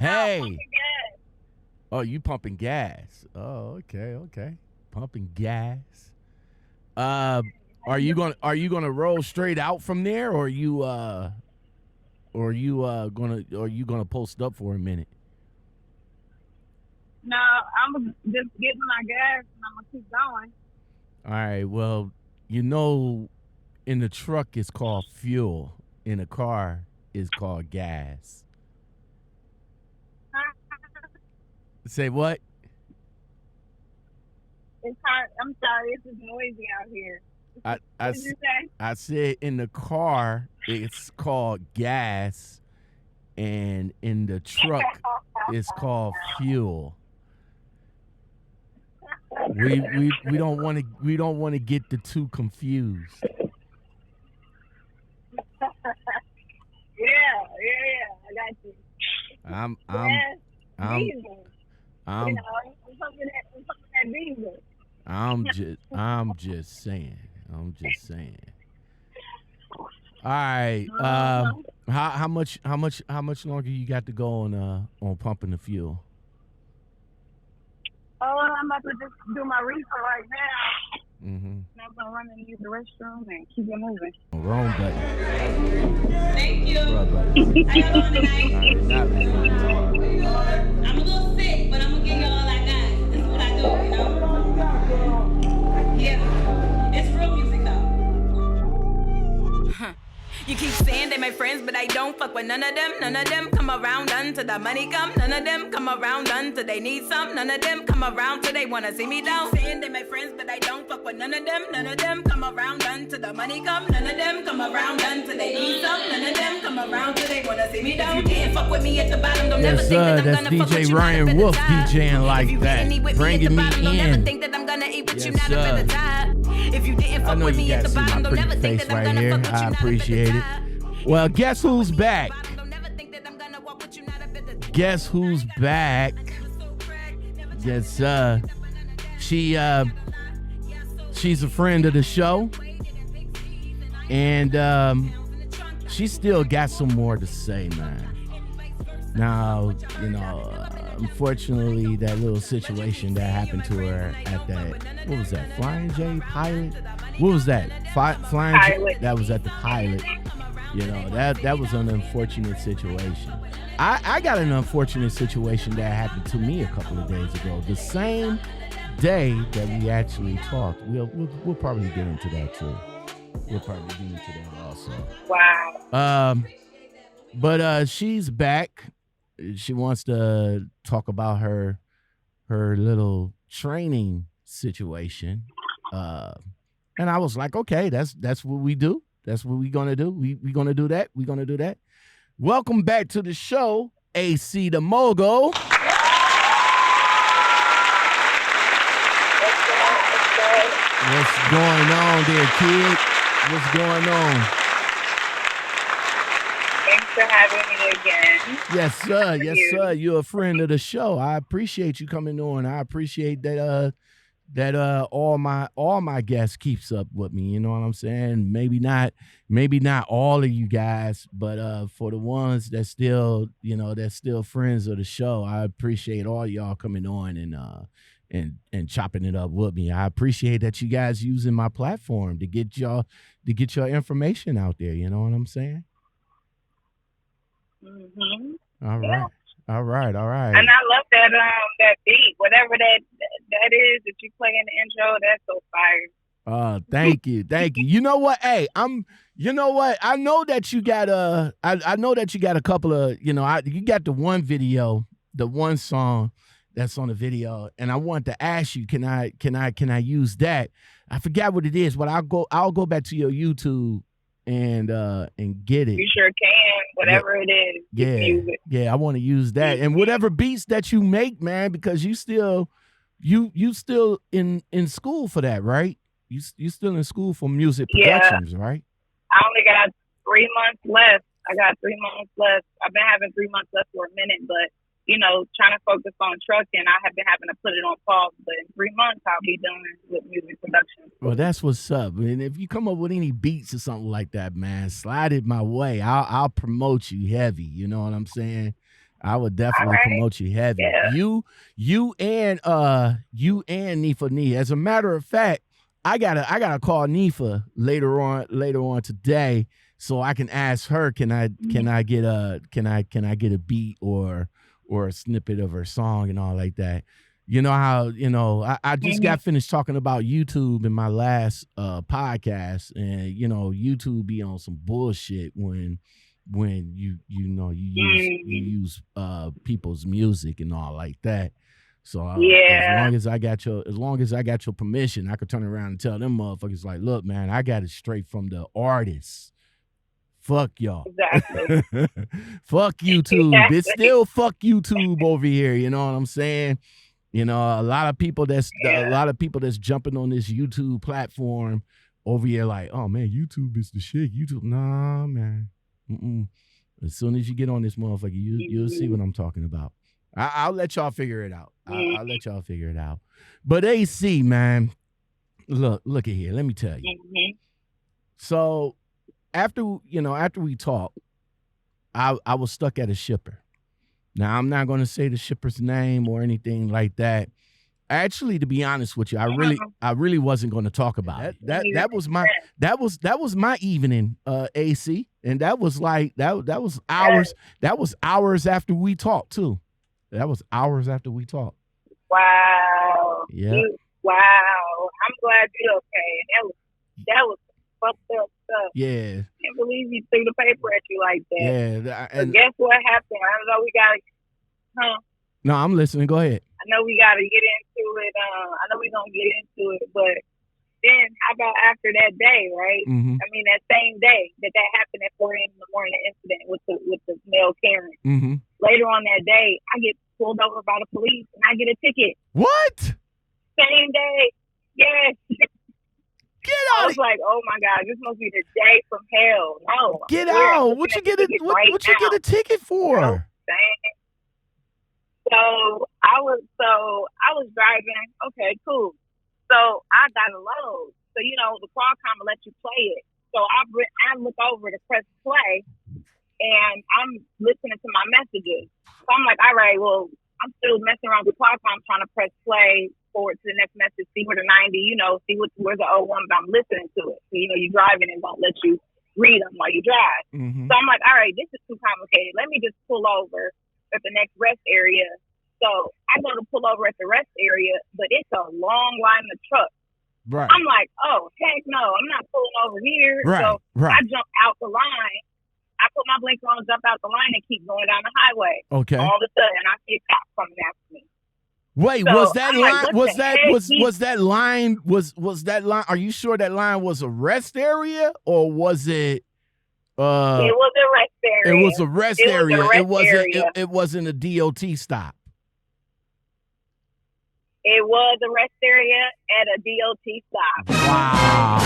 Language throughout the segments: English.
Hey. Oh, you pumping gas. Oh, okay. Pumping gas. Are you gonna roll straight out from there, or are you gonna post up for a minute? No, I'm just getting my gas and I'm gonna keep going. All right. Well, in the truck it's called fuel. In a car it's called gas. Say what? It's hard. I'm sorry. It's just noisy out here. What did you say? I said in the car it's called gas, and in the truck it's called fuel. We don't want to get the two confused. Yeah. I got you. I'm diesel. I'm pumping that diesel. I'm just saying. All right. How much longer you got to go on pumping the fuel? Oh, I'm about to just do my reefer right now. Mm-hmm. Now I'm gonna run and use the restroom and keep it moving. Wrong button. Thank you. How y'all doing tonight? I'm a little sick, but I'm gonna give you all I got. This is what I do, Yeah. It's real music though. You keep saying they my friends, but I don't fuck with none of them. None of them come around until the money come. None of them come around until they need some. None of them come around till they wanna see me down. Saying they my friends, but I don't fuck with none of them. None of them come around until the money come. None of them come around until they need some. None of them come around till they wanna see me down. You can't fuck with me at the bottom. Don't never think that I'm gonna fuck with you. Ryan Wolf DJing like that, bringing me Don't never in. think that I'm gonna eat with you not up at the top. If you didn't fuck with me at the bottom, don't never think that I'm gonna fuck with you. I appreciate it. Well, guess who's back? Guess who's back? Yes, she's a friend of the show, and she still got some more to say, man. Now, unfortunately, that little situation that happened to her at that, what was that, Flying J pilot? What was that? Flying J? That was at the pilot. That was an unfortunate situation. I got an unfortunate situation that happened to me a couple of days ago. The same day that we actually talked. We'll probably get into that too. We'll probably get into that also. Wow. But she's back. She wants to talk about her little training situation. And I was like, okay, that's what we do. That's what we're going to do. We're going to do that. We're going to do that. Welcome back to the show, AC the Mogul. What's going on there, kid? What's going on? Thanks for having me again. Yes, sir. Yes, sir. You're a friend of the show. I appreciate you coming on. I appreciate that all my guests keeps up with me, you know what I'm saying? Maybe not all of you guys, but for the ones that still, that's still friends of the show, I appreciate all y'all coming on and chopping it up with me. I appreciate that you guys using my platform to get your information out there, you know what I'm saying? Mhm. All right. All right. And I love that beat, whatever that is that you play in the intro. That's so fire. Thank you. You know what? Hey, you know what? I know that you got a couple of, you got the one video, the one song that's on the video, and I want to ask you, can I use that? I forgot what it is, but I'll go back to your YouTube and get it. You sure can. Whatever it is, you can use it. Yeah, I want to use that. And whatever beats that you make, man, because you still in school for that, right? You still in school for music productions, right? I only got 3 months left. I got 3 months left. I've been having 3 months left for a minute, but trying to focus on trucking, I have been having to put it on pause. But in 3 months, I'll be done with music production. Well, that's what's up. And if you come up with any beats or something like that, man, slide it my way. I'll promote you heavy. You know what I'm saying? I would definitely promote you heavy. Yeah. You and Nifa Nee. As a matter of fact, I gotta call Nifa later on today, so I can ask her, can I get a beat or a snippet of her song and all like that. You know how, I just got finished talking about YouTube in my last podcast, and YouTube be on some bullshit when you use people's music and all like that. So as long as I got your permission, I could turn around and tell them motherfuckers like, look, man, I got it straight from the artists. Fuck y'all. Exactly. Fuck YouTube. It's still fuck YouTube over here. You know what I'm saying? A lot of people that's jumping on this YouTube platform over here like, oh man, YouTube is the shit. YouTube, nah, man. As soon as you get on this motherfucker, you'll see what I'm talking about. I'll let y'all figure it out. I'll let y'all figure it out. But AC, man, look at here. Let me tell you. So after we talked, I was stuck at a shipper. Now I'm not going to say the shipper's name or anything like that. Actually, to be honest with you, I really wasn't going to talk about it. That was my evening, AC, and that was like that was hours. That was hours after we talked too. That was hours after we talked. Wow. Yeah. Wow. I'm glad you're okay. That was fucked up stuff. Yeah. I can't believe he threw the paper at you like that. Yeah. And guess what happened? I don't know. We gotta. No, I'm listening. Go ahead. I know we gotta get into it. I know we're gonna get into it, but then how about after that day, right? Mm-hmm. I mean, that same day that happened at 4 a.m. in the morning, the incident with the male Karen. Mm-hmm. Later on that day, I get pulled over by the police and I get a ticket. What? Same day. Yes. Get I out! was like, oh my God, this must be the day from hell. No. Get out! What you get a ticket for? You know, So I was driving. Okay, cool. So I got a load. So the car kind of lets you play it. So I look over to press play, and I'm listening to my messages. So I'm like, all right, well, I'm still messing around with the car. I'm trying to press play, forward to the next message, see where the 90, see where's the 01, but I'm listening to it. So you're driving and don't let you read them while you drive. Mm-hmm. So I'm like, all right, this is too complicated. Let me just pull over at the next rest area. So I go to pull over at the rest area, but it's a long line of trucks. Right. I'm like, oh, heck no, I'm not pulling over here. Right. So right. I jump out the line. I put my blinker on, jump out the line, and keep going down the highway. Okay. All of a sudden, I see a cop coming after me. Wait, so was that line? Like, was that line? Are you sure that line was a rest area or was it? It was a rest area. It was a rest area. It wasn't a DOT stop. It was a rest area at a DOT stop. Wow.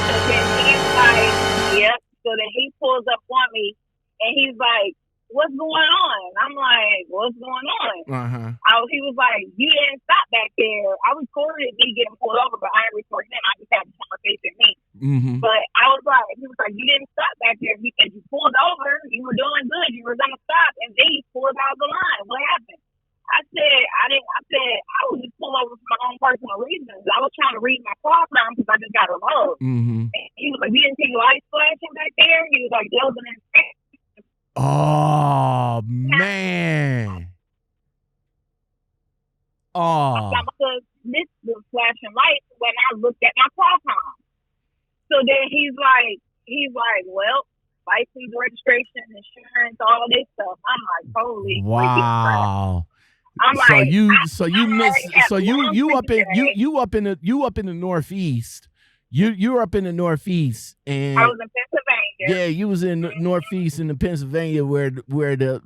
So then he's like, yep. So then he pulls up on me, and he's like, what's going on? I'm like, what's going on? Uh-huh. He was like, you didn't stop back there. I recorded me getting pulled over, but I didn't record him. I just had the conversation with me. Mm-hmm. But he was like, you didn't stop back there. He said, you pulled over. You were doing good. You were going to stop. And then he pulled out the line. What happened? I said, I was just pulled over for my own personal reasons. I was trying to read my car down because I just got a load. Mm-hmm. And he was like, you didn't see lights flashing back there? He was like, there was an instant. Oh, man. Oh. Because this was flashing lights when I looked at my car time. So then he's like, well, license, registration, insurance, all of this stuff. I'm like, holy. Wow. I'm like, you up in the Northeast. You're up in the Northeast, and I was in Pennsylvania. Yeah, you was in the Northeast in the Pennsylvania where the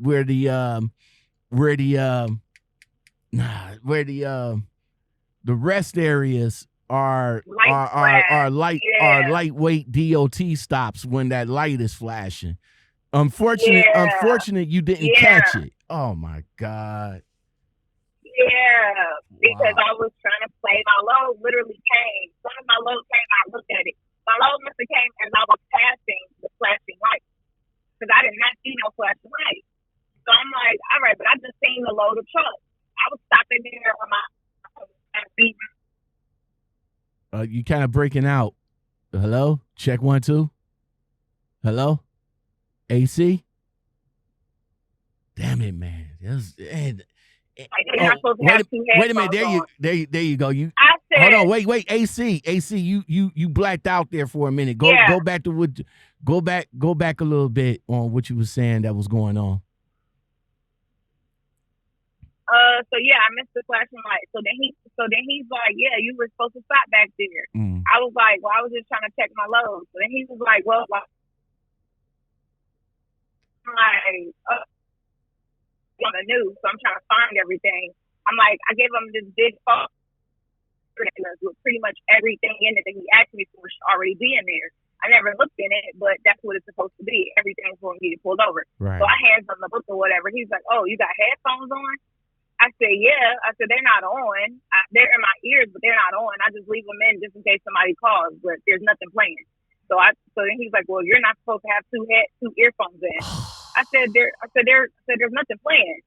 rest areas are lightweight DOT stops when that light is flashing. Unfortunate you didn't catch it. Oh my God. Yeah, because I was trying to play. My load literally came. As soon as my load came, I looked at it. My load must have came as I was passing the flashing light because I did not see no flashing light. So I'm like, right, but I just seen the load of trucks. I was stopping there on my You kind of breaking out. Hello? Check 1, 2. Hello? AC? Damn it, man. Wait a minute. There you go. I said, hold on. Wait. AC. You blacked out there for a minute. Go back to what. Go back a little bit on what you were saying that was going on. So yeah, I missed the flashing light. So then he's like, yeah, you were supposed to stop back there. I was like, well, I was just trying to check my load. So then he was like, well, on the news, so I'm trying to find everything. I'm like, I gave him this big phone with pretty much everything in it that he asked me for should already be in there. I never looked in it, but that's what it's supposed to be. Everything's going to get pulled over. Right. So I hands him the book or whatever. He's like, oh, you got headphones on? I said, yeah. I said, they're not on. They're in my ears, but they're not on. I just leave them in just in case somebody calls, but there's nothing playing. So then he's like, well, you're not supposed to have two earphones in. I said, there's nothing playing.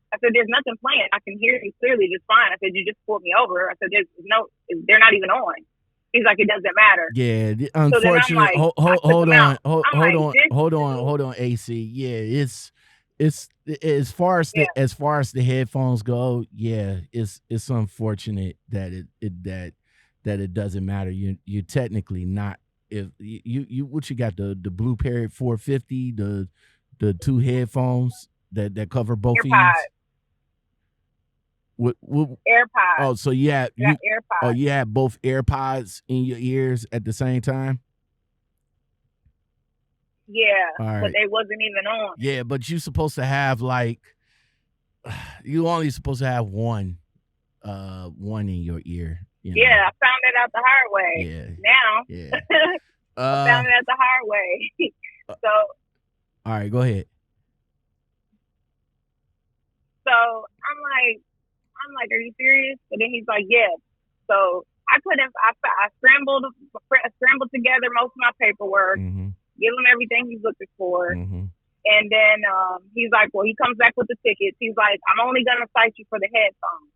I said, there's nothing playing. I can hear you clearly just fine. I said, you just pulled me over. I said, they're not even on. He's like, it doesn't matter. Yeah, unfortunately. So hold on, AC. Yeah, it's as far as the headphones go. Yeah, it's unfortunate that it doesn't matter. You're technically not. If you what you got, the Blue Parrot 450, the two headphones that cover both AirPods. ears. What AirPods. Oh, so AirPods. Oh, you had both AirPods in your ears at the same time? Yeah, right. But they wasn't even on. Yeah, but you're supposed to have you only supposed to have one in your ear. You know? Yeah, I found it out the hard way. Yeah. Now. Yeah. I found it out the hard way. So. All right, go ahead. So I'm like, are you serious? And then he's like, yeah. So I scrambled together most of my paperwork, give him everything he's looking for. And then he's like, well, he comes back with the tickets. He's like, I'm only going to cite you for the headphones.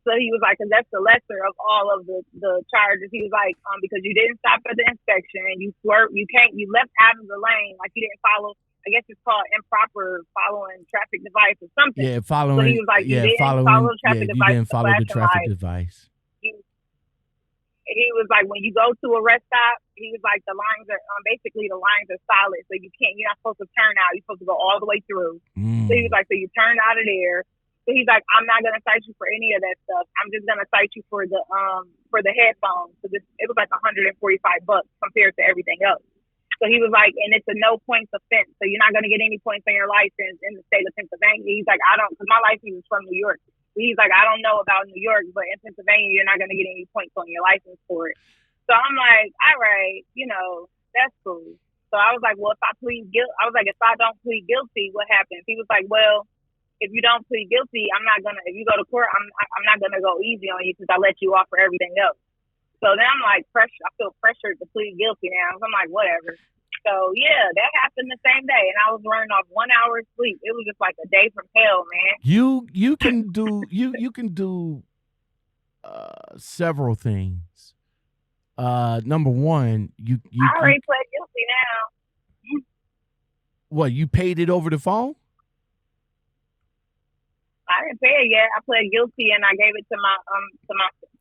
So he was like, because that's the lesser of all of the charges. He was like, because you didn't stop at the inspection and you left out of the lane, like you didn't follow. I guess it's called improper following traffic device or something. Yeah, following. So he was like, you didn't follow the traffic device. You didn't follow the traffic device. He was like, when you go to a rest stop, he was like, the lines are solid, so you're not supposed to turn out. You're supposed to go all the way through. So he was like, so you turn out of there. So he's like, I'm not gonna cite you for any of that stuff. I'm just gonna cite you for the headphones. So it was like $145 compared to everything else. So he was like, and it's a no points offense. So you're not gonna get any points on your license in the state of Pennsylvania. He's like, because my license is from New York. He's like, I don't know about New York, but in Pennsylvania, you're not gonna get any points on your license for it. So I'm like, all right, that's cool. So I was like, well, if I don't plead guilty, what happens? He was like, well, if you don't plead guilty, if you go to court, I'm not going to go easy on you because I let you off for everything else. So then I'm like, I feel pressured to plead guilty now. So I'm like, whatever. So yeah, that happened the same day. And I was running off 1 hour of sleep. It was just like a day from hell, man. You can do several things. Number one, you I already pled guilty now. What, you paid it over the phone? I didn't pay it yet. I pled guilty and I gave it to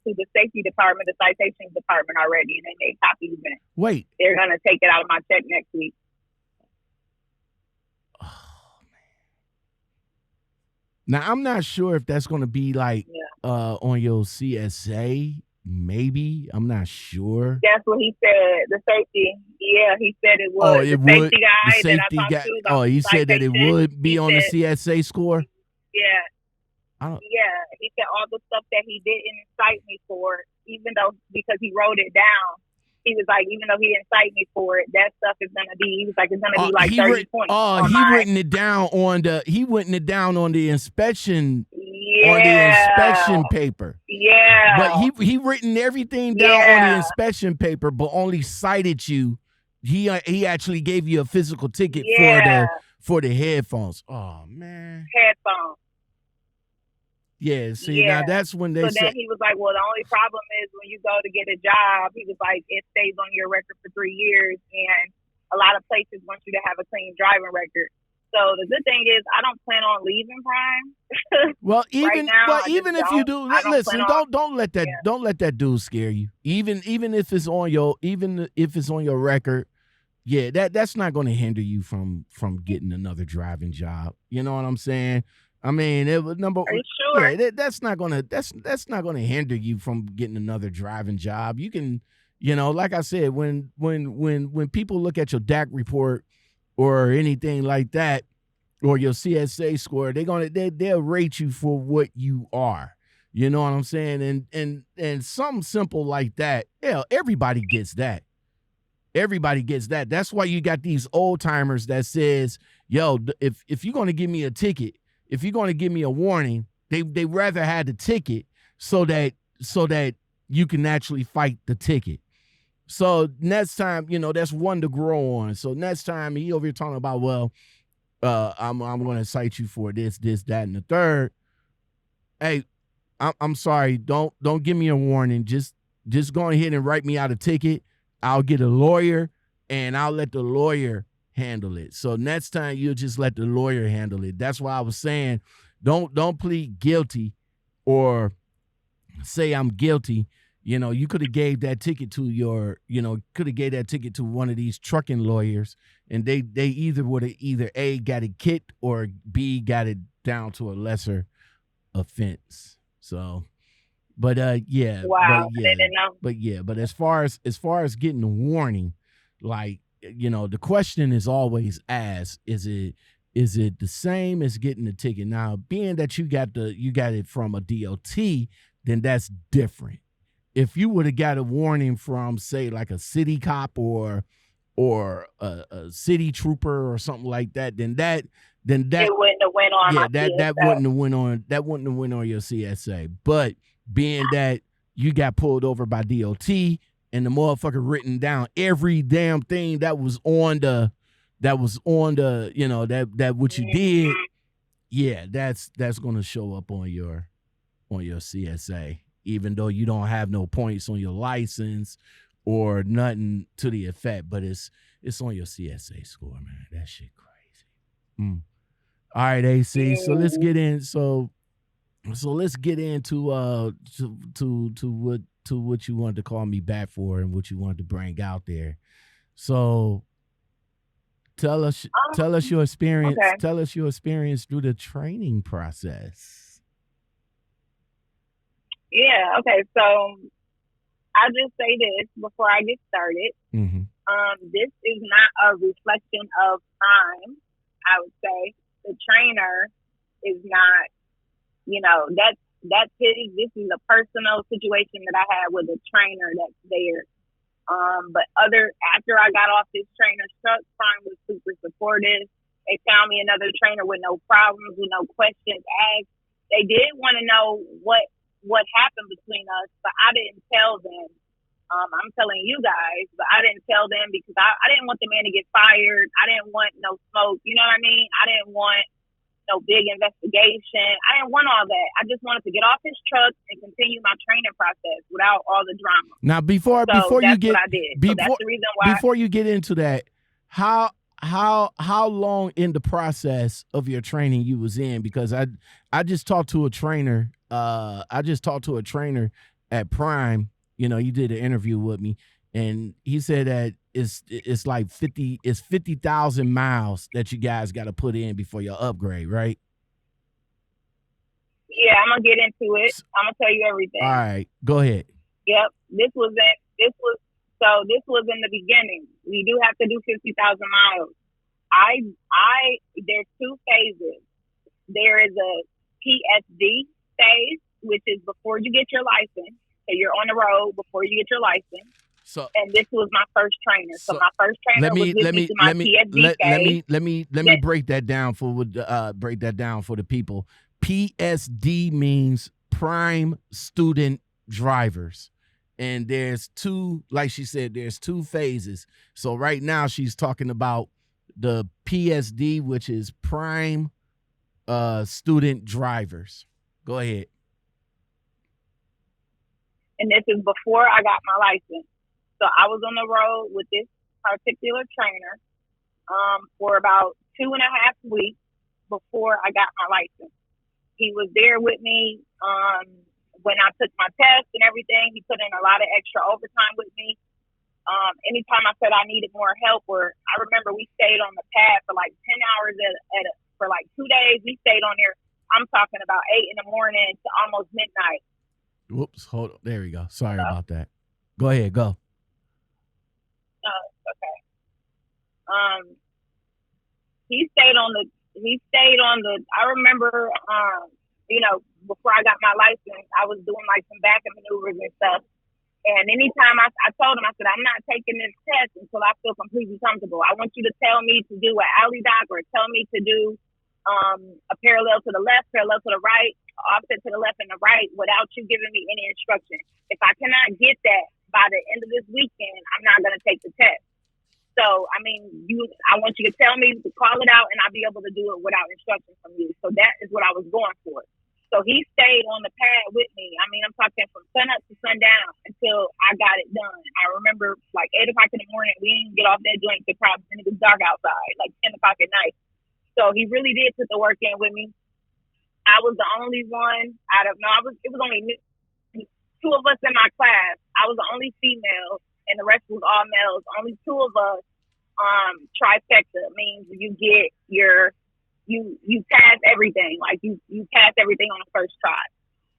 the safety department, the citation department already, and they copied it. Wait, they're gonna take it out of my check next week. Oh man! Now I'm not sure if that's gonna be like on your CSA. Maybe, I'm not sure. That's what he said. The safety, he said it would. Oh, it would. Safety guy the safety that I talked guy. to. Oh, he said that it would be on the CSA score. Yeah. He said all the stuff that he didn't cite me for, because he wrote it down. He was like, even though he didn't cite me for it, that stuff is gonna be. He was like, it's gonna be like 30 points. Oh, he written it down on the inspection. Yeah. On the inspection paper. Yeah. But he written everything down on the inspection paper, but only cited you. He actually gave you a physical ticket For the headphones. Oh man. Headphones. Yeah, see, now that's when they So say. then he was like, well, the only problem is when you go to get a job, he was like, it stays on your record for 3 years, and a lot of places want you to have a clean driving record. So the good thing is I don't plan on leaving Prime. Well, even right now, even if you do, listen, don't let that dude scare you. Even if it's on your record, yeah, that's not going to hinder you from getting another driving job. You know what I'm saying? I mean, it was number. Are you sure? Yeah, that's not gonna hinder you from getting another driving job. You can, like I said, when people look at your DAC report or anything like that, or your CSA score, they'll rate you for what you are. You know what I'm saying? And something simple like that, everybody gets that. Everybody gets that. That's why you got these old timers that says, yo, if you're gonna give me a ticket. If you're going to give me a warning, they rather have the ticket so that you can actually fight the ticket. So next time, that's one to grow on. So next time he over here talking about, well, I'm going to cite you for this, that, and the third. Hey, I'm sorry. Don't give me a warning. Just go ahead and write me out a ticket. I'll get a lawyer, and I'll let the lawyer handle it. So next time you'll just let the lawyer handle it. That's why I was saying don't plead guilty or say I'm guilty. You could have gave that ticket to one of these trucking lawyers, and they either would have A, got it kicked, or B, got it down to a lesser offense. So but yeah. Wow. But as far as getting a warning, like, the question is always asked, is it the same as getting the ticket? Now, being that you got it from a DOT, then that's different. If you would have got a warning from, say, like a city cop or a city trooper or something like that, then that it wouldn't have went on. Yeah, that wouldn't have went on your CSA. But being that you got pulled over by DOT, and the motherfucker written down every damn thing that was on the that what you did, yeah, that's gonna show up on your CSA, even though you don't have no points on your license or nothing to the effect, but it's on your CSA score, man. That shit crazy. All right, AC. So let's get in. So let's get into what you wanted to call me back for and what you wanted to bring out there. So tell us your experience. Okay. Tell us your experience through the training process. Yeah. Okay. So I'll just say this before I get started. Mm-hmm. This is not a reflection of Prime. I would say the trainer is not, that's his. This is a personal situation that I had with a trainer that's there. But after I got off this trainer's truck, Prime was super supportive. They found me another trainer with no problems, with no questions asked. They did want to know what happened between us, but I didn't tell them. I'm telling you guys, but I didn't tell them because I didn't want the man to get fired. I didn't want no smoke. You know what I mean? I didn't want no big investigation. I didn't want all that. I just wanted to get off his truck and continue my training process without all the drama. Now, before you get, what I did. So that's the reason why. Before you get into that, how long in the process of your training you was in? Because I just talked to a trainer. At Prime. You did an interview with me, and he said that it's like 50,000 miles that you guys got to put in before your upgrade, right? Yeah, I'm gonna get into it. I'm gonna tell you everything. All right, go ahead. Yep, this was in the beginning. We do have to do 50,000 miles. There's two phases. There is a PSD phase, which is before you get your license. So you're on the road before you get your license. And this was my first trainer. So my first trainer was with me to my PSD phase. Let me break that down for the people. PSD means Prime Student Drivers. And there's two, like she said, there's two phases. So right now she's talking about the PSD, which is prime student drivers. Go ahead. And this is before I got my license. So I was on the road with this particular trainer for about 2.5 weeks before I got my license. He was there with me when I took my test and everything. He put in a lot of extra overtime with me. Anytime I said I needed more help, or I remember we stayed on the pad for like 10 hours for like 2 days. We stayed on there. I'm talking about 8 in the morning to almost midnight. Whoops, hold on. There we go. Sorry about that. Go ahead, go. Okay. He stayed on the, I remember, before I got my license, I was doing like some back maneuvers and stuff. And anytime I told him, I said, I'm not taking this test until I feel completely comfortable. I want you to tell me to do an alley dock, or tell me to do a parallel to the left, parallel to the right, offset to the left and the right, without you giving me any instruction. If I cannot get that by the end of this weekend, I'm not going to take the test. So, I mean, I want you to tell me to call it out, and I'll be able to do it without instruction from you. So that is what I was going for. So he stayed on the pad with me. I mean, I'm talking from sun up to sundown until I got it done. I remember like 8 o'clock in the morning, we didn't get off that joint to probably, and it was dark outside, like 10 o'clock at night. So he really did put the work in with me. I was the only one it was only 2 of us in my class. I was the only female, and the rest was all males. Only 2 of us, trifecta means you get you pass everything. Like you pass everything on the first try.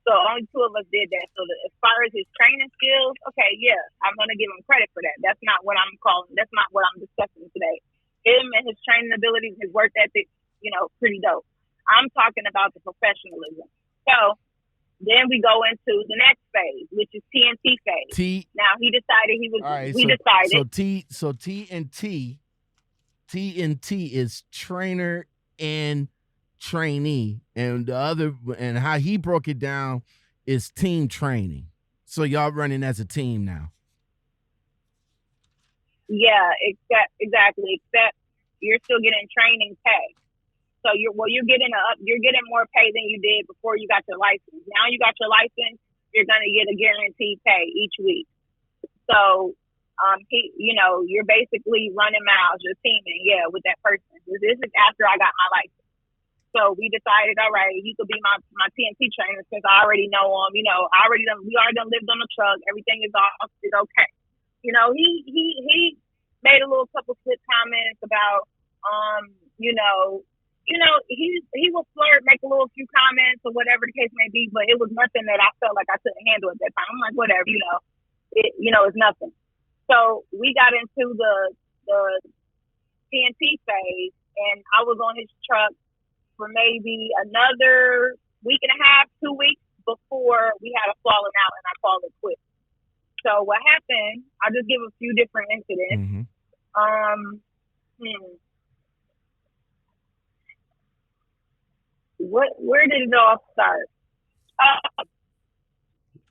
So only 2 of us did that. So as far as his training skills, okay, yeah, I'm going to give him credit for that. That's not what I'm discussing today. Him and his training abilities, his work ethic, pretty dope. I'm talking about the professionalism. So then we go into the next phase, which is TNT phase. Now he decided he was. All right, So TNT is trainer and trainee, and and how he broke it down is team training. So y'all running as a team now. Yeah, exactly. Except you're still getting training pay. So you're getting more pay than you did before you got your license. Now you got your license, you're gonna get a guaranteed pay each week. So you're basically running miles, you're teaming, with that person. This is after I got my license. So we decided, all right, he could be my TNT trainer since I already know him. We already done lived on the truck. Everything is okay. He made a little couple slip comments about he will flirt, make a little few comments or whatever the case may be, but it was nothing that I felt like I couldn't handle at that time. I'm like, whatever, it's nothing. So we got into the TNT phase, and I was on his truck for maybe another week and a half, 2 weeks before we had a falling out, and I called it quits. So what happened, I'll just give a few different incidents. Where did it all start? I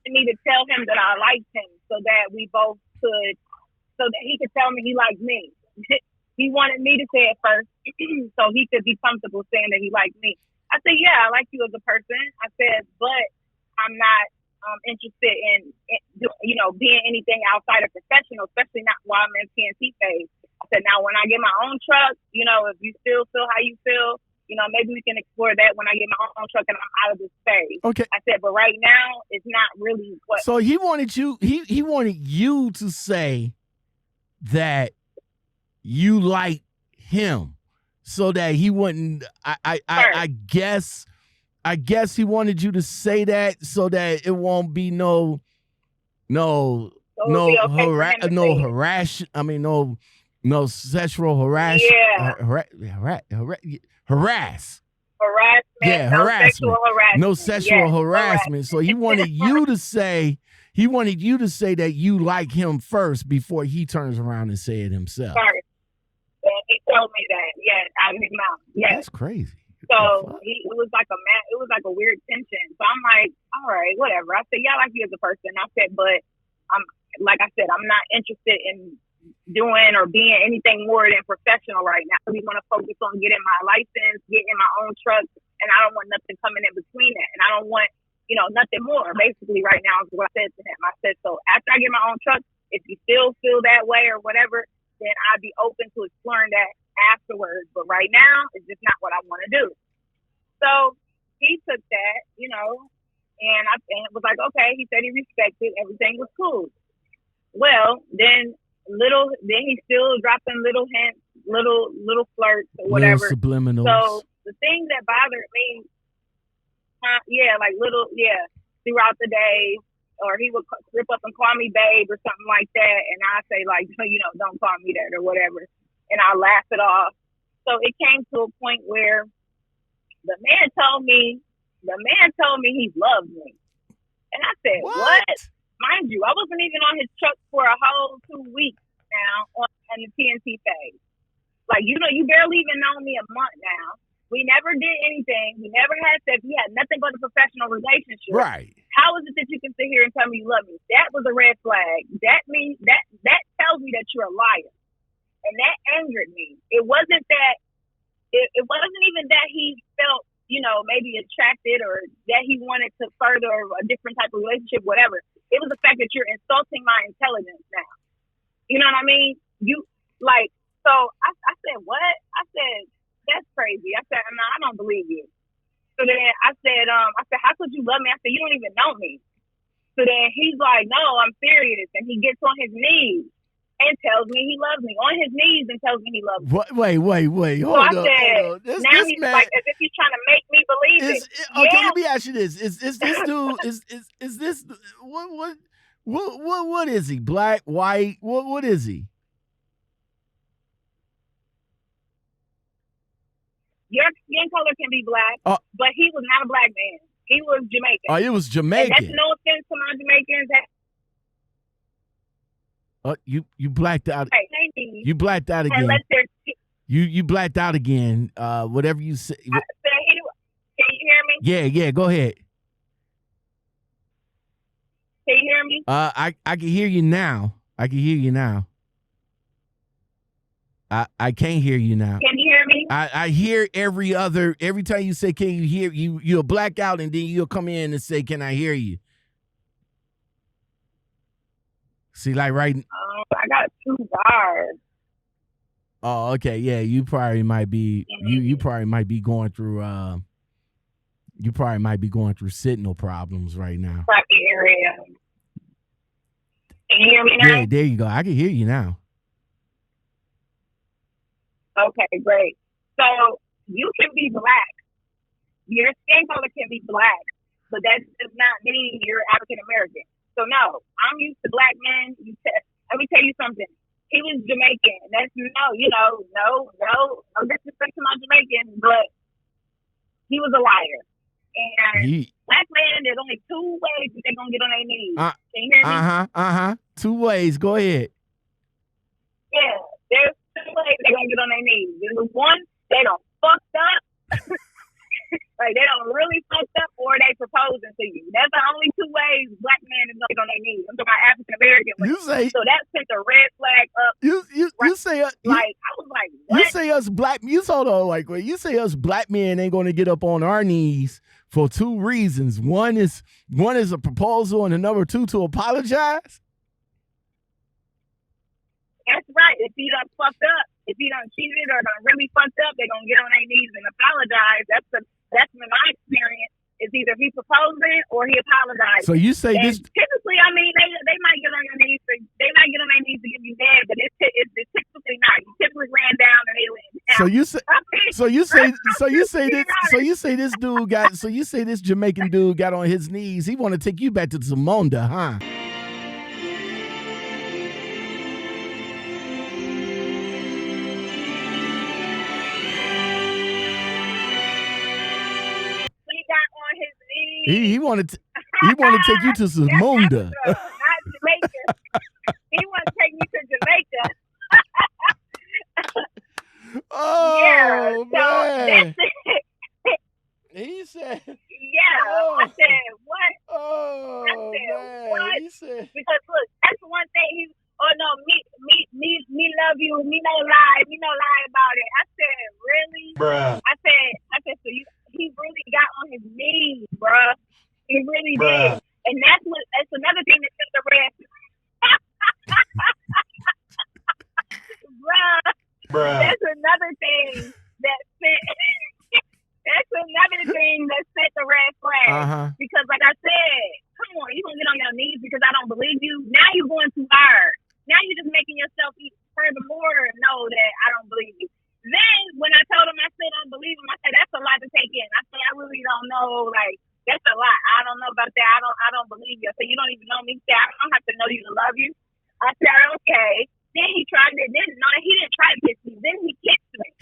need to tell him that I liked him so that we both could, so that he could tell me he liked me. He wanted me to say it first so he could be comfortable saying that he liked me. I said, yeah, I like you as a person. I said, but I'm not interested in being anything outside of professional, especially not while I'm in TNT phase. I said, now when I get my own truck, if you still feel how you feel, maybe we can explore that when I get my own truck and I'm out of this phase. Okay. I said, but right now it's not really what. So he wanted you. He wanted you to say that you like him, so that he wouldn't. I guess he wanted you to say that so that it won't be no sexual harassment. Harassment. Yeah, harassment. No sexual harassment. So he wanted you to say that you like him first before he turns around and say it himself. Sorry. He told me that, out of his mouth. Yes. That's crazy. So it was like a weird tension. So I'm like, all right, whatever. I said, yeah, I like you as a person. I said, but I'm not interested in doing or being anything more than professional right now. We want to focus on getting my license, getting my own truck, and I don't want nothing coming in between that. And I don't want, nothing more. Basically, right now is what I said to him. I said, so after I get my own truck, if you still feel that way or whatever, then I'd be open to exploring that afterwards. But right now, it's just not what I want to do. So he took that, and I was like, okay. He said he respected everything was cool. Well, then he's still dropping little hints, little flirts or whatever. Little subliminals. So the thing that bothered me, throughout the day, or he would rip up and call me babe or something like that, and I say like, don't call me that or whatever, and I laugh it off. So it came to a point where the man told me he loved me, and I said, what? Mind you, I wasn't even on his truck for a whole 2 weeks now on the TNT phase. Like, you barely even known me a month now. We never did anything. We never had sex. We had nothing but a professional relationship. Right. How is it that you can sit here and tell me you love me? That was a red flag. That means that tells me that you're a liar. And that angered me. It wasn't that, it wasn't even that he felt, maybe attracted or that he wanted to further a different type of relationship, whatever. It was the fact that you're insulting my intelligence now. You know what I mean? So I said, what? I said, that's crazy. I said, no, I don't believe you. So then I said, how could you love me? I said, you don't even know me. So then he's like, no, I'm serious. And he gets on his knees and tells me he loves me. On his knees and tells me he loves me. What? Wait. Hold on. This he's man, like, as if he's trying to make me believe it. Okay, let me ask you this. Is this dude, is this, what is he? Black, white? What is he? Your skin color can be black, but he was not a black man. He was Jamaican. Oh, it was Jamaican. And that's no offense to my Jamaicans. You blacked out. Hey, you blacked out again. You blacked out again. Whatever you say. Can you hear me? Yeah. Go ahead. Can you hear me? I can hear you now. I can't hear you now. Can you hear me? I hear every time you say, can you hear, you'll black out and then you'll come in and say, can I hear you? See, like right. I got 2 bars. Oh, okay. Yeah. You probably might be, you probably might be going through, signal problems right now. Crappy area. Can you hear me now? Yeah, there you go. I can hear you now. Okay, great. So you can be black. Your skin color can be black, but that does not mean you're African American. So no, I'm used to black men. Let me tell you something. He was Jamaican. That's no disrespect to my Jamaican, but he was a liar. And black men, there's only 2 ways that they're gonna get on their knees. Can you hear me? 2 ways. Go ahead. Yeah, there's 2 ways they're gonna get on their knees. There's one, they don't fucked up. Like they don't really fucked up, or they proposing to you. That's the only 2 ways black men is gonna get on their knees. I'm talking about African American. So that sent a red flag up. You say I was like, what? You say us black. You hold on, like when you say us black men ain't gonna get up on our knees for 2 reasons. One is a proposal, and the number 2 to apologize. That's right. If he done fucked up, if he done cheated or done really fucked up, they're gonna get on their knees and apologize. That's been my experience. It's either he proposing or he apologizing. So you say this? Typically, I mean, they might get on their knees. They might get on their knees to give you mad, but it's typically not. You typically ran down and they went down. So you say this dude got. So you say this Jamaican dude got on his knees. He want to take you back to Zamonda, huh? He wanted to take you to Zamonda. Not Jamaica. He want to take me to Jamaica. Oh, yeah, man. So that's it. He said. Yeah. Oh. I said, what? Oh, I said, man. what? He said. Because look, that's one thing. Me love you. Me no lie about it. I said, really? Bruh. I said, so he really got on his knees, bruh. He really did. And that's another thing that sent the red. Bruh. That's another thing that sent. That's another thing that set the red flag. Because, like I said, come on, you gonna get on your knees because I don't believe you. Now you're going too hard. Now you're just making yourself furthermore know that I don't believe you. Then when I told him I still don't believe him, I said that's a lot to take in. I said I really don't know. Like that's a lot. I don't know about that. I don't believe you. I said you don't even know me. I said I don't have to know you to love you. I said okay. Then he tried to. He didn't try to kiss me. Then he kissed me.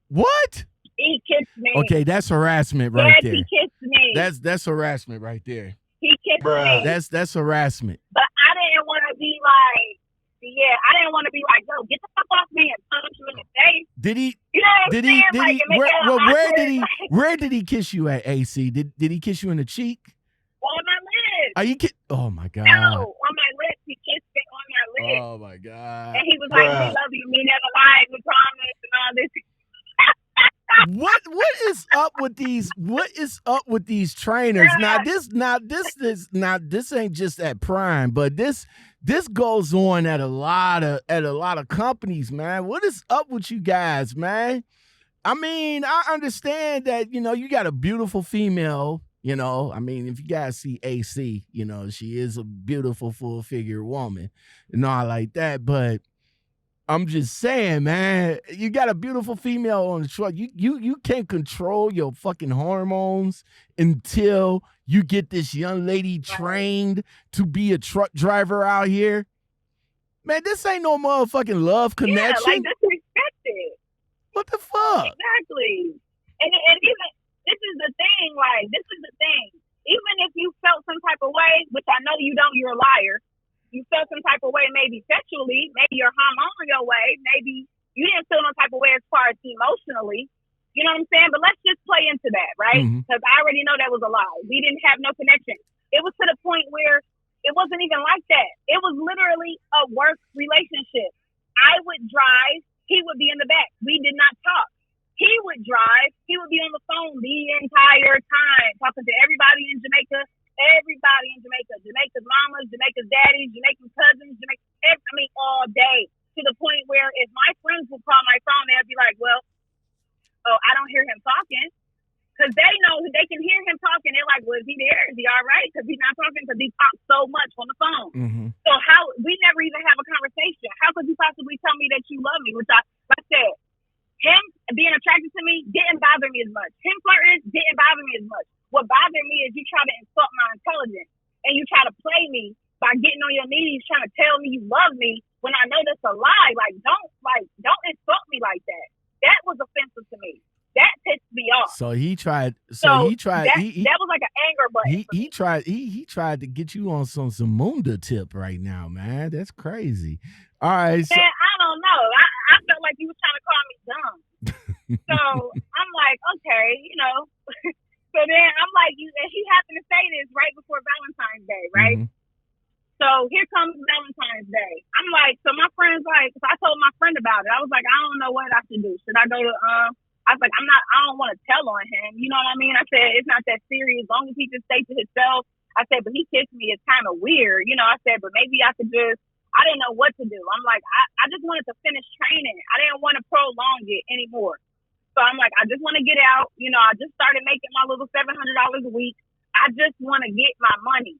What? He kissed me. Okay, that's harassment right there. He kissed me. That's harassment right there. He kissed me. That's harassment. But I didn't want to be like, yo, get the fuck off me and punch you in the face. Did he? You know what I'm saying? Where did he kiss you at, AC? Did he kiss you in the cheek? On my lips. Are you Oh my God. No, on my lips. He kissed me on my lips. Oh my God. And he was like, we love you. We never lied. We promised and all this. What is up with these trainers? This ain't just at Prime, but this goes on at a lot of companies, man. What is up with you guys, man? I mean, I understand that, you got a beautiful female, I mean, if you guys see AC, she is a beautiful full figure woman and all like that, but I'm just saying, man, you got a beautiful female on the truck. You can't control your fucking hormones until you get this young lady trained to be a truck driver out here. Man, this ain't no motherfucking love connection. Yeah, like disrespected. What the fuck? Exactly. And even this is the thing. Even if you felt some type of way, which I know you don't, you're a liar. You felt some type of way, maybe sexually, maybe you're on your way, maybe you didn't feel no type of way as far as emotionally. You know what I'm saying? But let's just play into that, right? Because I already know that was a lie. We didn't have no connection. It was to the point where it wasn't even like that. It was literally a work relationship. I would drive, he would be in the back. We did not talk. He would drive, he would be on the phone the entire time, talking to everybody in Jamaica. Jamaica's mamas, Jamaica's daddies, Jamaica's cousins, all day. To the point where if my friends would call my phone, they'd be like, well, I don't hear him talking. Because they know they can hear him talking. They're like, well, is he there? Is he all right? Because he's not talking because he talks so much on the phone. So we never even have a conversation. How could you possibly tell me that you love me? Which I said, him being attracted to me didn't bother me as much. Him flirting didn't bother me as much. What bothered me is you try to insult my intelligence and you try to play me by getting on your knees trying to tell me you love me when I know that's a lie. Don't insult me like that. That was offensive to me. That pissed me off. He tried. That was like an anger button. He tried to get you on some Munda tip right now, man. That's crazy. All right. Man, I don't know. I felt like he was trying to call me dumb. So I'm like, okay, So then I'm like, and he happened to say this right before Valentine's Day, right? So here comes Valentine's Day. I'm like, so my friend's like, so I told my friend about it. I was like, I don't know what I should do. Should I go to, I was like, I don't want to tell on him. You know what I mean? I said, it's not that serious. As long as he just stays to himself. I said, but he kissed me. It's kind of weird. I said, but maybe I could I didn't know what to do. I'm like, I just wanted to finish training. I didn't want to prolong it anymore. So I'm like, I just want to get out. I just started making my little $700 a week. I just want to get my money.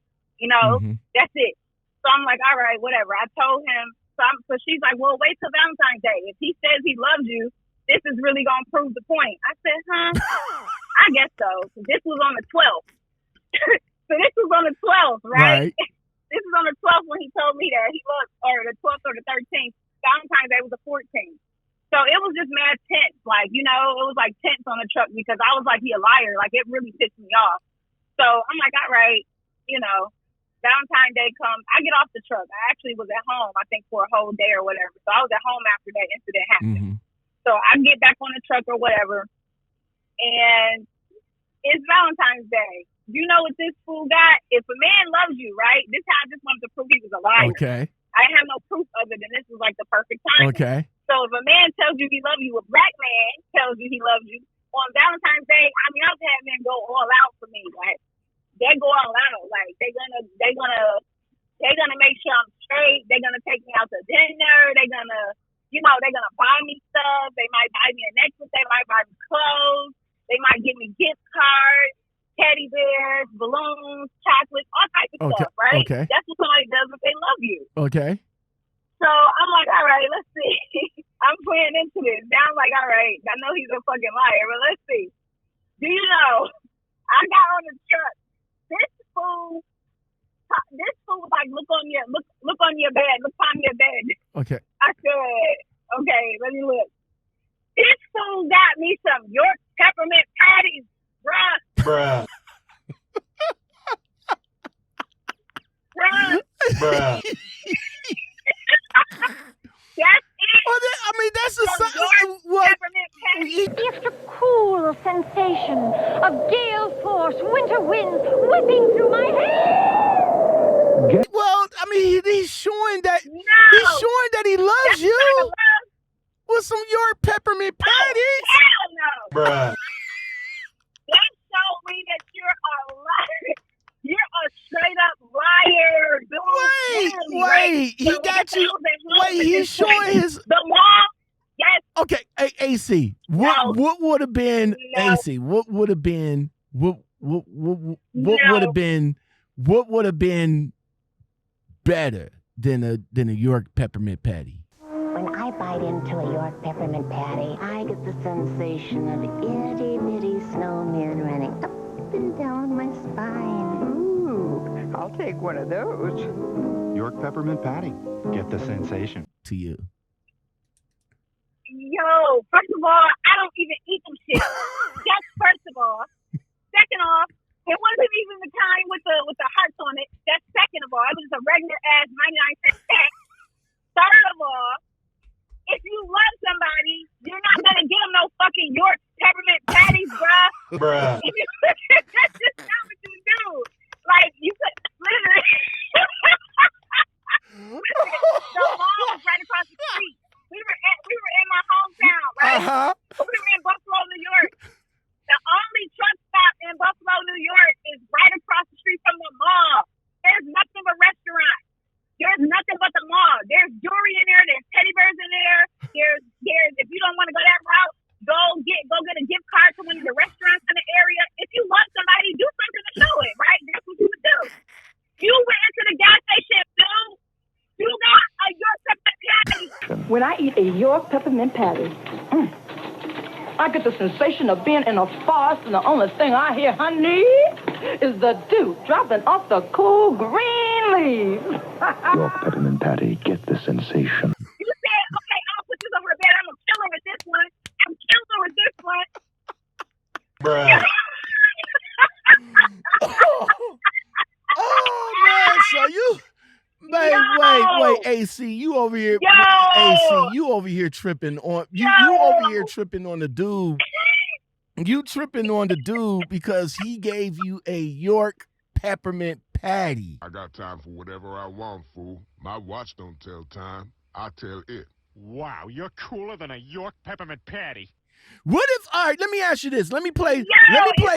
That's it. So I'm like, all right, whatever. I told him. So she's like, well, wait till Valentine's Day. If he says he loves you, this is really going to prove the point. I said, I guess so. This was on the 12th. So this was on the 12th, right? This is on the 12th when he told me that he loved, or the 12th or the 13th. Valentine's Day was the 14th. So it was just mad tense. It was like tense on the truck because I was like, he a liar. Like, it really pissed me off. So I'm like, all right, Valentine's Day comes. I get off the truck. I actually was at home, I think, for a whole day or whatever. So I was at home after that incident happened. So I get back on the truck or whatever. And it's Valentine's Day. You know what this fool got? If a man loves you, right? This is how I just wanted to prove he was a liar. Okay. I have no proof of it, and this is like the perfect time. Okay. So if a man tells you he loves you, a black man tells you he loves you on Valentine's Day, I mean, I've had men go all out for me. Like they go all out. Like they're gonna make sure I'm straight. They're gonna take me out to dinner. They're gonna buy me stuff. They might buy me a necklace. They might buy me clothes. They might give me gift cards, teddy bears, balloons, chocolates, all types of stuff, right? Okay. That's what somebody does if they love you. Okay. So I'm like, all right, let's see. I'm playing into this. Now I'm like, all right, I know he's a fucking liar, but let's see. Do you know, I got on the truck. This fool was like, look on your bed, look on your bed. Okay. I said, okay, let me look. This fool got me some York peppermint patties, bruh. Bruh. That's it. Well, I mean, that's a Some York peppermint patties. The extra cool sensation of gale force, winter winds whipping through my hair. Well, I mean, he's showing that he loves That's you not love. with some York peppermint patties. Hell no. Bruh. That showed me that you're a liar. You're a straight up liar, dude. Wait. He So got this you. was at home Wait, at he's this showing point. his. The mom. Yes. Okay, AC. No. What would have been No. AC? What would have been what No. would have been better than a York peppermint patty? When I bite into a York peppermint patty, I get the sensation of itty-bitty snowmen running up and down my spine. Ooh, I'll take one of those. York peppermint patty. Get the sensation. To you. Yo, first of all, I don't even eat them shit. That's first of all. Second off, it wasn't even the kind with the hearts on it. That's second of all. It was a regular ass 99-cent pack. Third of all, if you love somebody, you're not gonna get them no fucking York peppermint patties, bruh. Bruh. That's just not what you do. Like you could literally. The mall was right across the street. We were in my hometown, right? Uh-huh. We were in Buffalo, New York. The only truck stop in Buffalo, New York is right across the street from the mall. There's nothing but restaurants. There's nothing but the mall. There's jewelry in there. There's teddy bears in there. There's if you don't want to go that route, go get a gift card to one of the restaurants in the area. If you love somebody, do something to show it, right? That's what you would do. You went into the gas station, dude. You got a York peppermint patty. When I eat a York peppermint patty, I get the sensation of being in a forest, and the only thing I hear, honey, is the dew dropping off the cool green leaves. York peppermint patty, get the sensation. You said, okay, I'll put this over bed. I'm going to kill her with this one. I'm killing her with this one. Bruh. Oh man, so you wait, AC, you over here Yo. AC, you over here tripping on you over here tripping on the dude. You tripping on the dude because he gave you a York peppermint patty. I got time for whatever I want, fool. My watch don't tell time. I tell it. Wow, you're cooler than a York peppermint patty. What if all right, let me ask you this. Let me play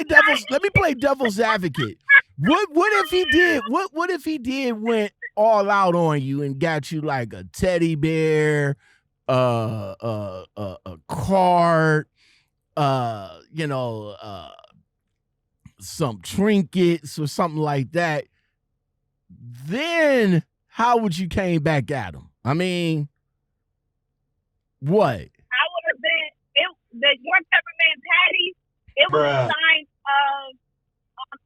devil's advocate. What if he did what if he did went all out on you and got you like a teddy bear, a card, some trinkets or something like that? Then how would you came back at him? I mean, what? I would have been the York peppermint patty. It was Bruh. a sign of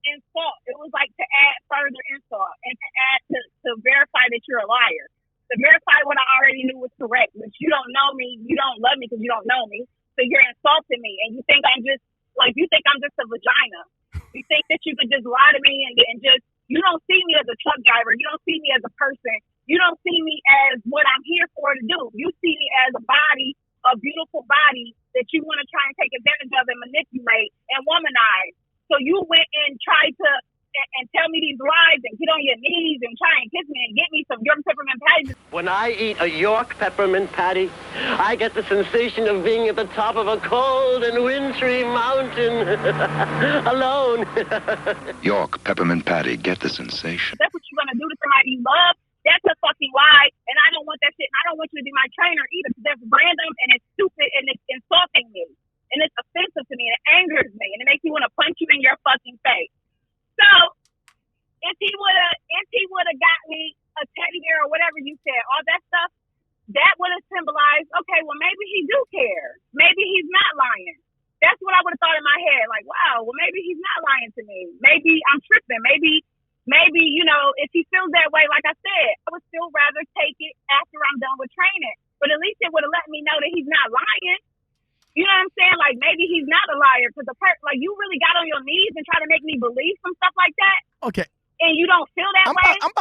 insult. It was like to add further insult and to add to verify that you're a liar. To verify what I already knew was correct, but you don't know me, you don't love me because you don't know me. So you're insulting me, and you think I'm just a vagina. You think that you could just lie to me and just you don't see me as a truck driver. You don't see me as a person. You don't see me as what I'm here for to do. You see me as a body, a beautiful body that you want to try and take advantage of and manipulate and womanize. So you went and tried to and tell me these lies and get on your knees and try and kiss me and get me some York peppermint patties. When I eat a York peppermint patty, I get the sensation of being at the top of a cold and wintry mountain, alone. York peppermint patty, get the sensation. That's what you're going to do to somebody you love? That's a fucking lie, and I don't want that shit, and I don't want you to be my trainer either, because that's random, and it's stupid, and it's insulting me, and it's offensive to me, and it angers me, and it makes me want to punch you in your fucking face. So, if he would have got me a teddy bear or whatever you said, all that stuff, that would have symbolized, okay, well, maybe he do care. Maybe he's not lying. That's what I would have thought in my head, like, wow, well, maybe he's not lying to me. Maybe I'm tripping. Maybe, you know, if he feels that way, like I said, I would still rather take it after I'm done with training. But at least it would have let me know that he's not lying. You know what I'm saying? Like, maybe he's not a liar. Because like, you really got on your knees and try to make me believe some stuff like that. Okay. And you don't feel that way. I'm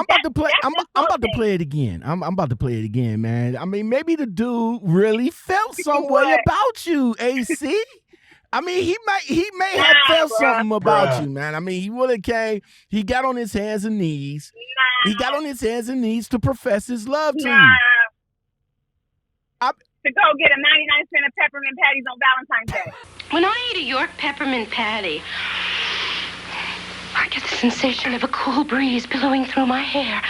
about to play it again. I'm about to play it again, man. I mean, maybe the dude really felt some way about you, AC. I mean, he may have felt something about you, man. I mean, he would have came. He got on his hands and knees. He got on his hands and knees to profess his love to you. To go get a 99 cent of peppermint patties on Valentine's Day. When I eat a York peppermint patty, I get the sensation of a cool breeze billowing through my hair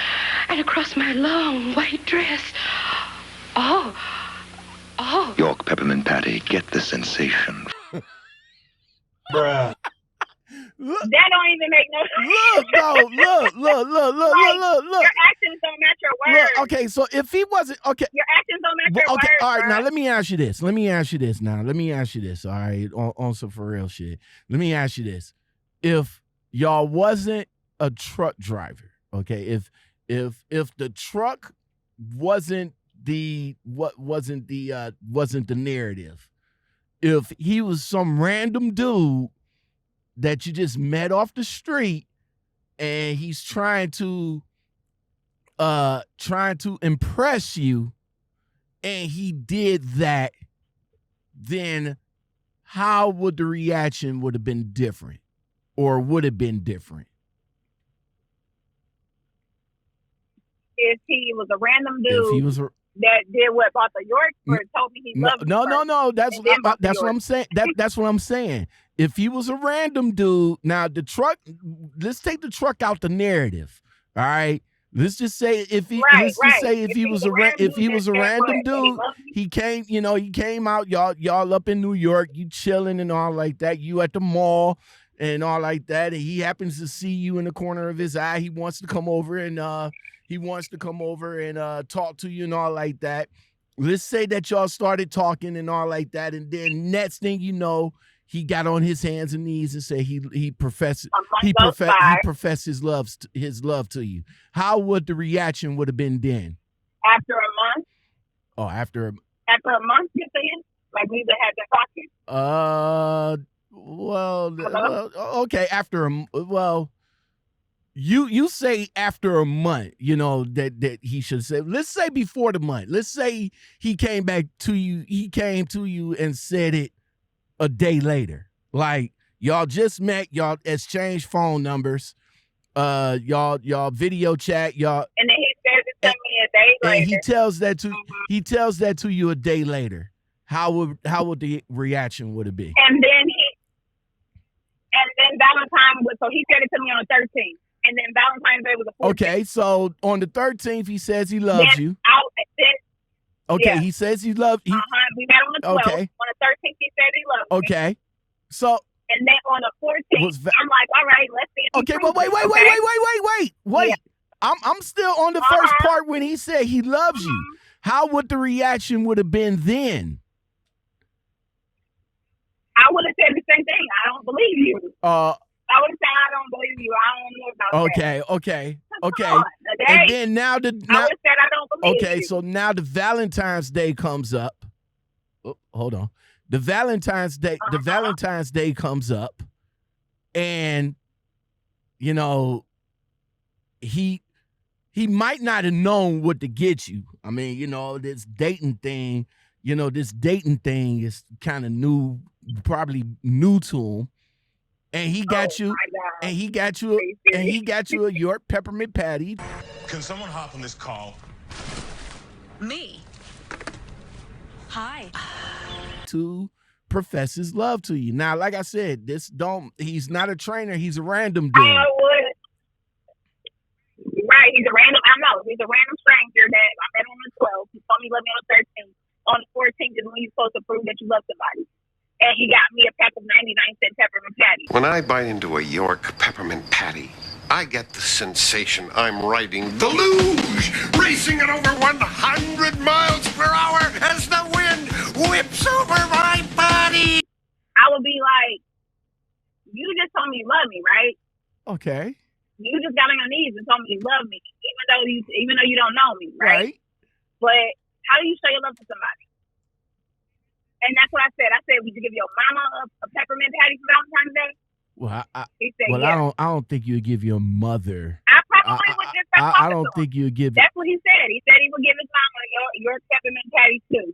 and across my long white dress. Oh. York peppermint patty, get the sensation. Bruh. That don't even make no sense. Look. Your actions don't match your words. Look, okay, so if he wasn't, okay. Your actions don't match your words. Okay, all right, bro. now let me ask you this, all right, on some for real shit. Let me ask you this. If y'all wasn't a truck driver, okay, if the truck wasn't the narrative, if he was some random dude that you just met off the street and he's trying to impress you and he did that, then how would the reaction would have been different, or would have been different? If he was a random dude that did what, bought the York, or told me he loved me. No. That's what I'm saying. That's what I'm saying. If he was a random dude, now the truck. Let's take the truck out the narrative. All right. Let's just say if he was a random dude, he came out. Y'all up in New York, you chilling and all like that. You at the mall and all like that, and he happens to see you in the corner of his eye. He wants to come over and talk to you and all like that. Let's say that y'all started talking and all like that, and then next thing you know, he got on his hands and knees and said he professed his love to you. How would the reaction would have been then? After a month. Oh, after a month, you're saying? Like we would have been talking. Okay. You say after a month, that he should say. Let's say before the month. Let's say he came to you and said it a day later. Like, y'all just met, y'all exchanged phone numbers, y'all video chat, y'all. And then he says it to me a day later. And he tells that to you a day later. How would the reaction would it be? And then Valentine's so he said it to me on the 13th. And then Valentine's Day was the 14th. Okay, so on the 13th, he says he loves you. He says he loves you. We met on the 12th. Okay. On the 13th, he said he loved me. Okay. So. And then on the 14th, I'm like, all right, let's see. Okay, but wait. Yeah. I'm still on the first part when he said he loves you. How would the reaction would have been then? I would have said the same thing. I don't believe you. I would have said, I don't believe you. I don't know about that. Okay. And then now I would have said, I don't believe you. Okay, so now the Valentine's Day comes up. Oh, hold on. The Valentine's Day comes up, and he might not have known what to get you. I mean, this dating thing is kind of new, probably new to him. And he got you. And he got you a York peppermint patty. Can someone hop on this call? Me. Hi. To profess his love to you. Now, like I said, he's not a trainer, he's a random dude. I would. Right, he's a random stranger that I met on the 12th. He told me he loved me on the 13th. On the 14th is when you're supposed to prove that you love somebody. And he got me a pack of 99-cent peppermint patty. When I bite into a York peppermint patty, I get the sensation I'm riding the luge, racing at over 100 miles per hour as the wind whips over my body. I would be like, you just told me you love me, right? Okay. You just got on your knees and told me you love me, even though you don't know me, right? But how do you show your love to somebody? And that's what I said. I said, would you give your mama a peppermint patty for Valentine's Day? Well, he said, yeah. I don't think you'd give your mother. I probably would just. I don't think you'd give. That's what he said. He said he would give his mama York peppermint patty too.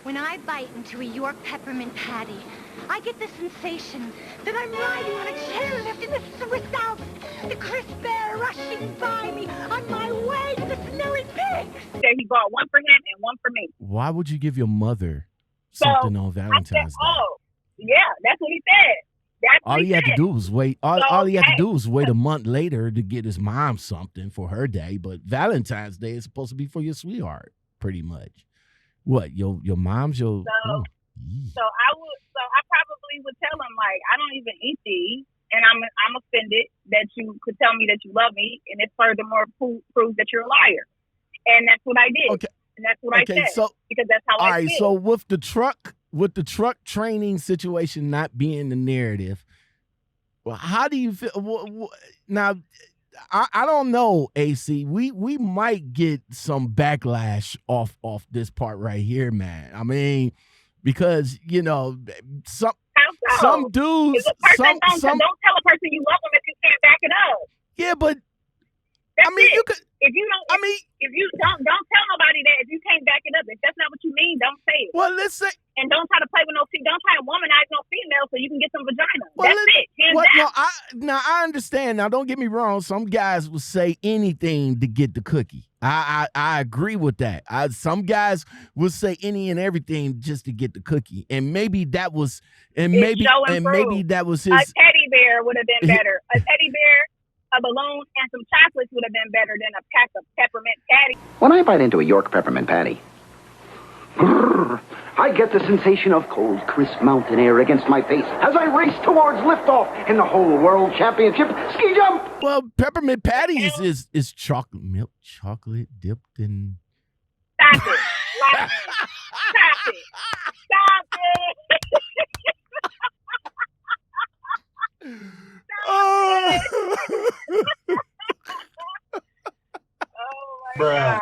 When I bite into a York peppermint patty, I get the sensation that I'm riding on a chairlift in the Swiss Alps, the crisp air rushing by me on my way to the snowy peaks. So he bought one for him and one for me. Why would you give your mother something on Valentine's Day? Oh, yeah, that's what he said. All he had to do was wait. All he had to do was wait a month later to get his mom something for her day. But Valentine's Day is supposed to be for your sweetheart, pretty much. What your mom's your? So I probably would tell him like, I don't even eat these, and I'm offended that you could tell me that you love me, and it furthermore proves that you're a liar. And that's what I did. Okay. And that's what I said. So, because that's how I feel. So with the truck training situation not being the narrative, well, how do you feel? Now, I don't know, AC. We might get some backlash off this part right here, man. I mean, because some dudes, don't tell a person you love them if you can't back it up. Yeah, but that's you could. If you don't tell nobody that if you can't back it up. If that's not what you mean, don't say it. Well, let's say. And don't try to play with don't try to womanize no female so you can get some vagina. That's it. I understand. Now, don't get me wrong. Some guys will say anything to get the cookie. I agree with that. Some guys will say any and everything just to get the cookie, and maybe that was, maybe that was his. A teddy bear would have been better. A teddy bear, a balloon, and some chocolates would have been better than a pack of peppermint patty. When I bite into a York peppermint patty, I get the sensation of cold, crisp mountain air against my face as I race towards liftoff in the whole world championship ski jump. Well, peppermint patties is chocolate milk, chocolate dipped in. Stop it! Stop it! Stop it! Oh my God.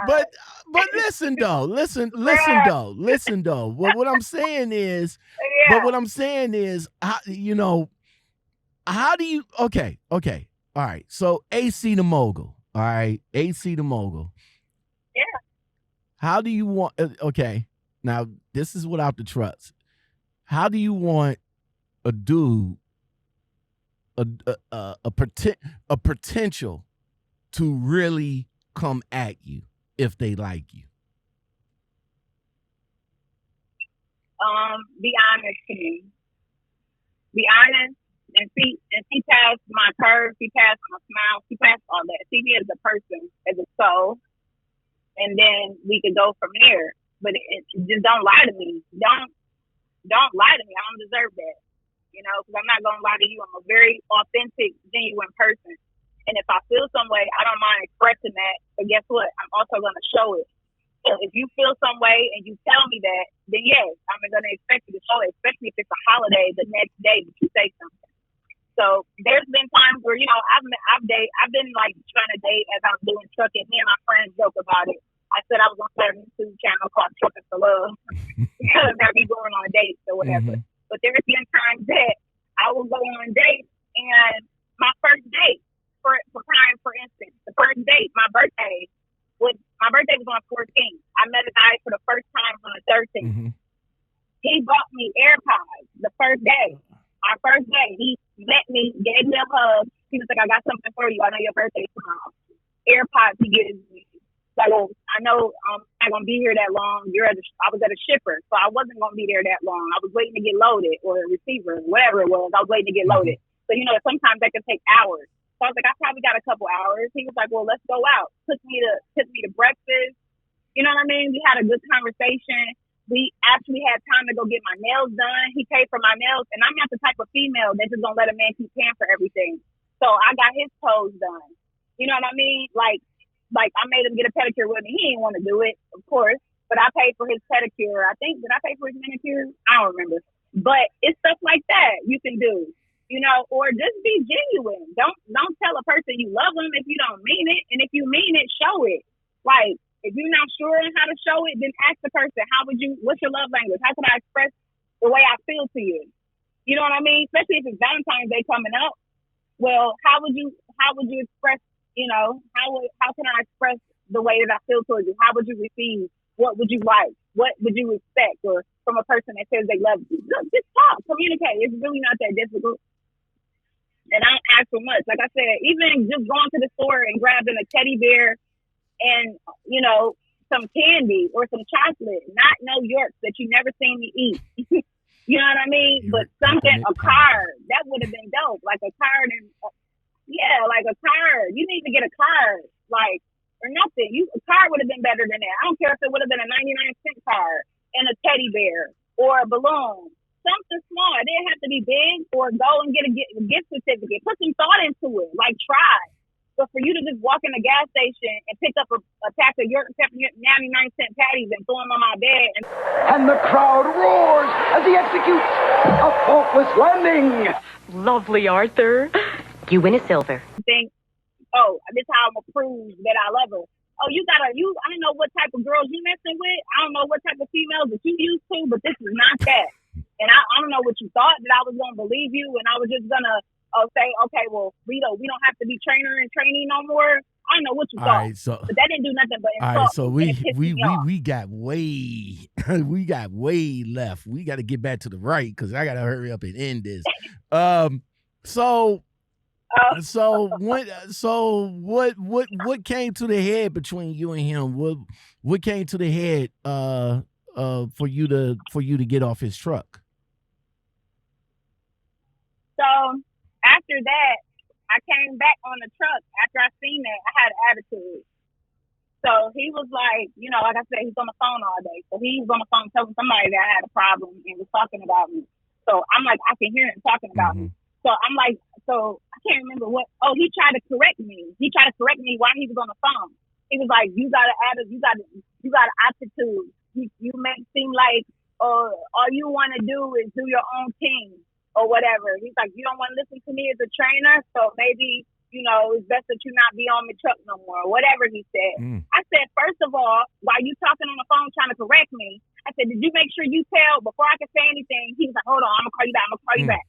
But listen though. What I'm saying is, how do you? Okay. All right. So AC the Mogul. All right, AC the Mogul. Yeah. How do you want? Okay. Now this is without the trucks. How do you want a dude, a potential to really come at you if they like you? Be honest to me. Be honest and see past my curves, see past my smile, see past all that. See me as a person, as a soul, and then we could go from there. But just don't lie to me. Don't lie to me. I don't deserve that. Because I'm not gonna lie to you. I'm a very authentic, genuine person. And if I feel some way, I don't mind expressing that. But guess what? I'm also going to show it. So if you feel some way and you tell me that, then yes, I'm going to expect you to show it, especially if it's a holiday the next day that you say something. So there's been times where, I've been like trying to date as I'm doing trucking. Me and my friends joke about it. I said I was going to start a YouTube channel called Trucking for Love because I'd be going on dates or whatever. Mm-hmm. But there's been times that I will go on dates and my first date, for instance, the first date, my birthday was on the 14th. I met a guy for the first time on the 13th. Mm-hmm. He bought me AirPods the first day. Our first day, he met me, gave me a hug. He was like, I got something for you. I know your birthday's tomorrow. AirPods he gives me. So I know I'm not going to be here that long. I was at a shipper, so I wasn't going to be there that long. I was waiting to get loaded, or a receiver, whatever it was. I was waiting to get loaded. So, sometimes that can take hours. So I was like, I probably got a couple hours. He was like, well, let's go out. Took me to breakfast. You know what I mean? We had a good conversation. We actually had time to go get my nails done. He paid for my nails, and I'm not the type of female that's just going to let a man keep paying for everything. So I got his toes done. You know what I mean? Like I made him get a pedicure with me. He didn't want to do it, of course, but I paid for his pedicure. I think, did I pay for his manicure? I don't remember. But it's stuff like that you can do, or just be genuine. Don't tell a person you love them if you don't mean it. And if you mean it, show it. Like, if you're not sure how to show it, then ask the person, what's your love language? How can I express the way I feel to you? You know what I mean? Especially if it's Valentine's Day coming up. Well, how would you express, how can I express the way that I feel towards you? How would you receive? What would you like? What would you expect? Or from a person that says they love you? Look, just talk, communicate. It's really not that difficult. And I don't ask for much. Like I said, even just going to the store and grabbing a teddy bear and, some candy or some chocolate, not no Yorks that you never seen me eat. You know what I mean? But something, a card, that would have been dope. Like a card like a card. You need to get a card, or nothing. A card would have been better than that. I don't care if it would have been a 99-cent card and a teddy bear or a balloon. Something small. It didn't have to be big, or go and get a gift certificate. Put some thought into it. Like, try. But for you to just walk in a gas station and pick up a pack of York Peppermint 99-cent patties and throw them on my bed. And the crowd roars as he executes a faultless landing. Lovely, Arthur. You win a silver. Think, this is how I'm going to prove that I love her. Oh, I don't know what type of girls you messing with. I don't know what type of females that you used to, but this is not that. And I don't know what you thought, that I was going to believe you, and I was just going to say, okay, well, Rito, we don't have to be trainer and trainee no more. I don't know what you thought. But that didn't do nothing but insult. All right, so we got we got way left. We got to get back to the right because I got to hurry up and end this. What came to the head between you and him? What came to the head for you to get off his truck? So after that, I came back on the truck. After I seen that, I had an attitude. So he was like, like I said, he's on the phone all day. So he was on the phone telling somebody that I had a problem and was talking about me. So I'm like, I can hear him talking about me. So I'm like, I can't remember what. Oh, he tried to correct me. He tried to correct me while he was on the phone. He was like, you got an attitude. You make it seem like all you want to do is do your own thing or whatever. He's like, you don't want to listen to me as a trainer, so maybe, it's best that you not be on the truck no more, or whatever he said. I said, first of all, while you talking on the phone trying to correct me, I said, did you make sure you tell before I could say anything? He was like, hold on, I'm going to call you back.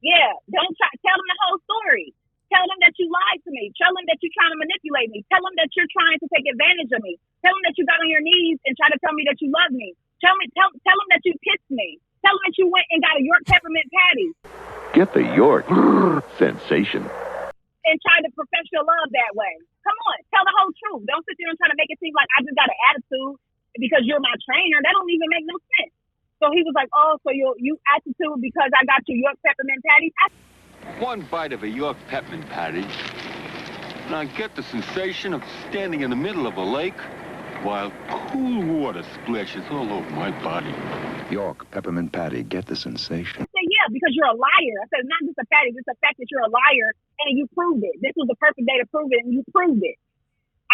Yeah, don't tell them the whole story. Tell them that you lied to me. Tell them that you're trying to manipulate me. Tell them that you're trying to take advantage of me. Tell them that you got on your knees and tried to tell me that you love me. Tell them that you kissed me. Tell them that you went and got a York Peppermint patty. Get the York sensation. And try to profess your love that way. Come on, tell the whole truth. Don't sit there and try to make it seem like I just got an attitude because you're my trainer. That don't even make no sense. So he was like, oh, so you attitude because I got you York Peppermint patties? One bite of a York Peppermint patty, and I get the sensation of standing in the middle of a lake while cool water splashes all over my body. York Peppermint patty, get the sensation. I said, yeah, because you're a liar. I said, it's not just a patty, it's the fact that you're a liar, and you proved it. This was the perfect day to prove it, and you proved it.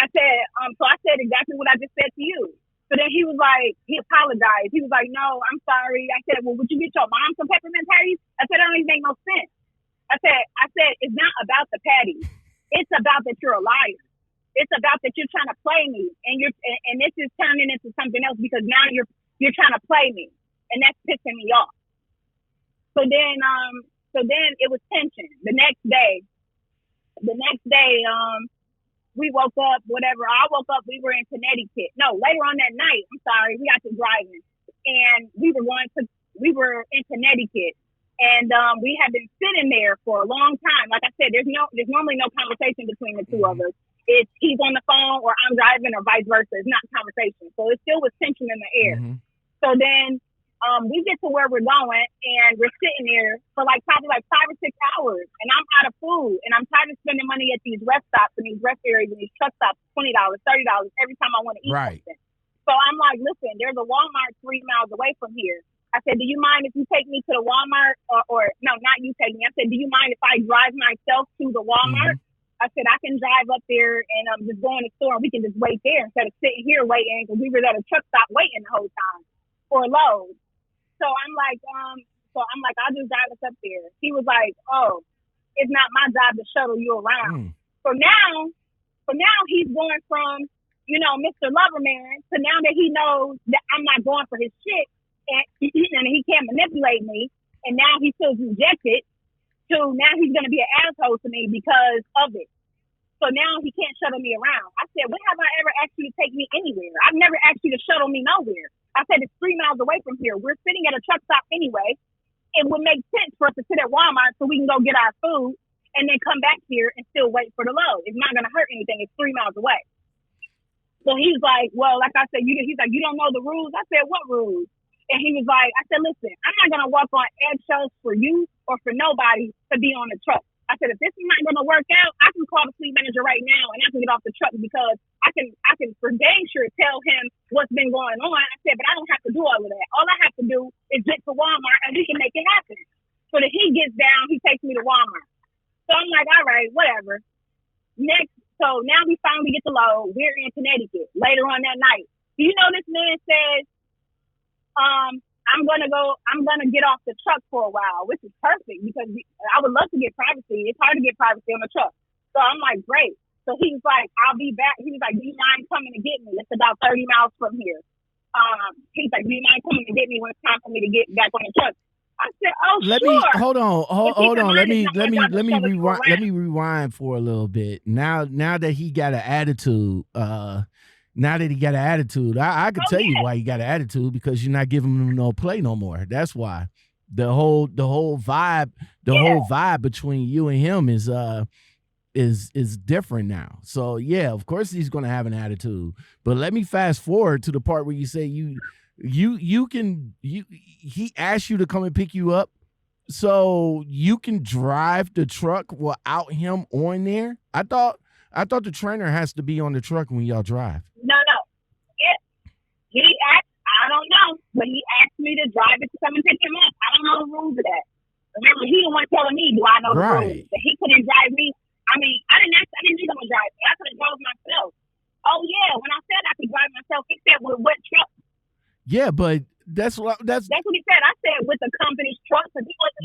I said, so I said exactly what I just said to you. So then he was like, he apologized. He was like, no, I'm sorry. I said, well, would you get your mom some peppermint patties? I said, that don't even make no sense. I said, it's not about the patties. It's about that you're a liar. It's about that you're trying to play me, and this is turning into something else because now you're trying to play me, and that's pissing me off. So then it was tension. The next day, we woke up, whatever. I woke up, we were in Connecticut. No, later on that night, I'm sorry, we got to driving, and we were in Connecticut. And we had been sitting there for a long time. Like I said, said, there's normally no conversation between the two of us. It's he's on the phone or I'm driving or vice versa. It's not conversation. So it still was tension in the air. So then we get to where we're going and we're sitting there for probably 5 or 6 hours and I'm out of food and I'm tired of spending money at these rest stops and these rest areas and these truck stops, $20, $30 every time I want to eat something. So I'm like, listen, there's a Walmart 3 miles away from here. I said, do you mind if you take me to the Walmart or no, not you take me. I said, do you mind if I drive myself to the Walmart? I said, I can drive up there and just go in the store and we can just wait there instead of sitting here waiting because we were at a truck stop waiting the whole time for a load. So I'm like, I'll just drive us up there. He was like, oh, it's not my job to shuttle you around. So now he's going from, Mr. Loverman to now that he knows that I'm not going for his shit and he can't manipulate me and now he feels rejected. To now he's going to be an asshole to me because of it. So now he can't shuttle me around. I said, when have I ever asked you to take me anywhere? I've never asked you to shuttle me nowhere. I said, it's 3 miles away from here. We're sitting at a truck stop anyway. It would make sense for us to sit at Walmart so we can go get our food and then come back here and still wait for the load. It's not going to hurt anything. It's 3 miles away. So he's like, well, like I said, he's like, you don't know the rules? I said, what rules? And he was like, I said, listen, I'm not going to walk on eggshells for you or for nobody to be on the truck. I said, if this is not going to work out, I can call the fleet manager right now and I can get off the truck because I can for dang sure tell him what's been going on. I said, but I don't have to do all of that. All I have to do is get to Walmart and we can make it happen. So that he gets down, he takes me to Walmart. So I'm like, all right, whatever. So now we finally get the load. We're in Connecticut later on that night. Do you know this man says, I'm gonna get off the truck for a while, which is perfect because I would love to get privacy. It's hard to get privacy on the truck. So I'm like, great. So he's like, I'll be back. He was like, do you mind coming to get me? It's about 30 miles from here. He's like, do you mind coming to get me when it's time for me to get back on the truck? I said, oh, sure. Hold on. Let me rewind for a little bit. Now that he got an attitude, I could tell you why he got an attitude because you're not giving him no play no more. That's why. The whole vibe between you and him is different now. So yeah, of course he's gonna have an attitude. But let me fast forward to the part where you say he asked you to come and pick you up, so you can drive the truck without him on there. I thought the trainer has to be on the truck when y'all drive. No. He asked, I don't know, but he asked me to drive it to come and pick him up. I don't know the rules of that. Remember, he the one telling me, do I know the rules? But he couldn't drive me. I mean, I didn't need him to drive me. I could have drove myself. Oh, yeah, when I said I could drive myself, he said, with what truck? Yeah, but that's what he said. I said with the company's truck.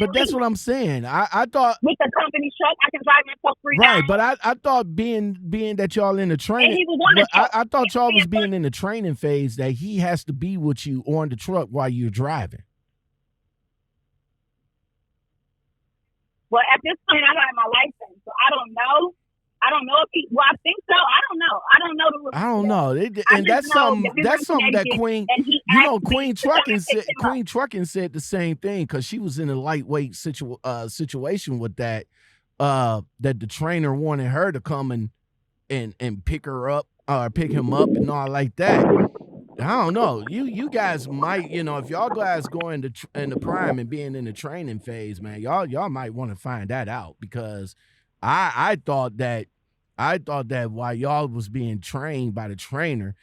But that's what I'm saying. I thought with the company's truck, I can drive myself 3 right. times. But I thought being that y'all in the training, and he was on the truck. I thought y'all was being in the training phase that he has to be with you on the truck while you're driving. Well, at this point, I don't have my license, so I don't know. I don't know if he. Well, I think so. I don't know. I don't know the rules. I don't know. And that's something that Queen. Queen Trucking said the same thing because she was in a lightweight situation with that. That the trainer wanted her to come and pick her up or pick him up and all like that. I don't know. You guys might, if y'all guys go into prime and being in the training phase, man, y'all might want to find that out because I thought that while y'all was being trained by the trainer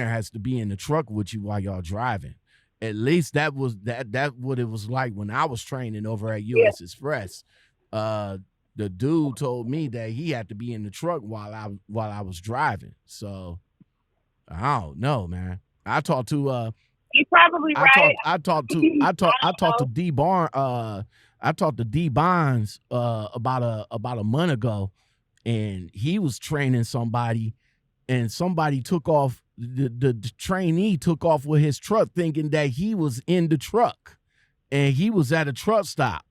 has to be in the truck with you while y'all driving. At least that what it was like when I was training over at US Express. The dude told me that he had to be in the truck while I was driving. So I don't know, man. I talked to You're probably right. I talked to D Bonds about a month ago, and he was training somebody, and somebody took off. The trainee took off with his truck, thinking that he was in the truck, and he was at a truck stop.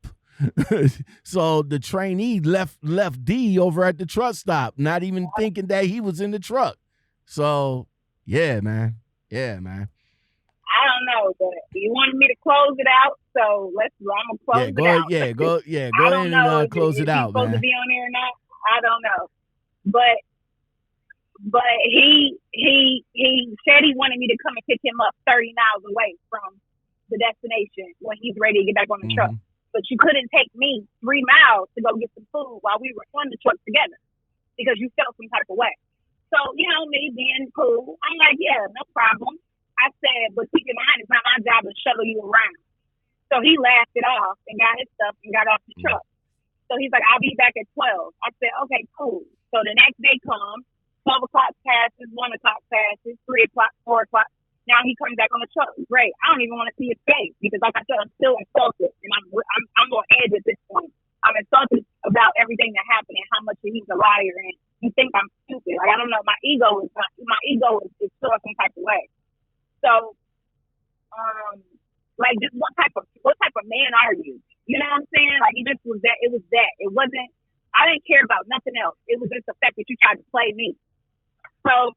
So the trainee left D over at the truck stop, not even thinking that he was in the truck. So yeah, man. I don't know, but you wanted me to close it out, So I'm gonna close go it out. Go ahead and close it out, supposed man. to be on there or not? I don't know. But he said he wanted me to come and pick him up 30 miles away from the destination when he's ready to get back on the truck. But you couldn't take me 3 miles to go get some food while we were on the truck together because you felt some type of way. So, me being cool, I'm like, yeah, no problem. I said, but keep in mind, it's not my job to shuttle you around. So he laughed it off and got his stuff and got off the truck. So he's like, I'll be back at 12. I said, okay, cool. So the next day comes, 12 o'clock passes, 1 o'clock passes, 3 o'clock, 4 o'clock. Now he comes back on the truck. Great. I don't even want to see his face because, like I said, I'm still insulted. And I'm on edge at this point. I'm insulted about everything that happened and how much he's a liar. And you think I'm stupid. Like, I don't know. My ego is still some type of way. So, like, just what type of man are you? You know what I'm saying? Like, it just was that. It was that. It wasn't. I didn't care about nothing else. It was just the fact that you tried to play me. So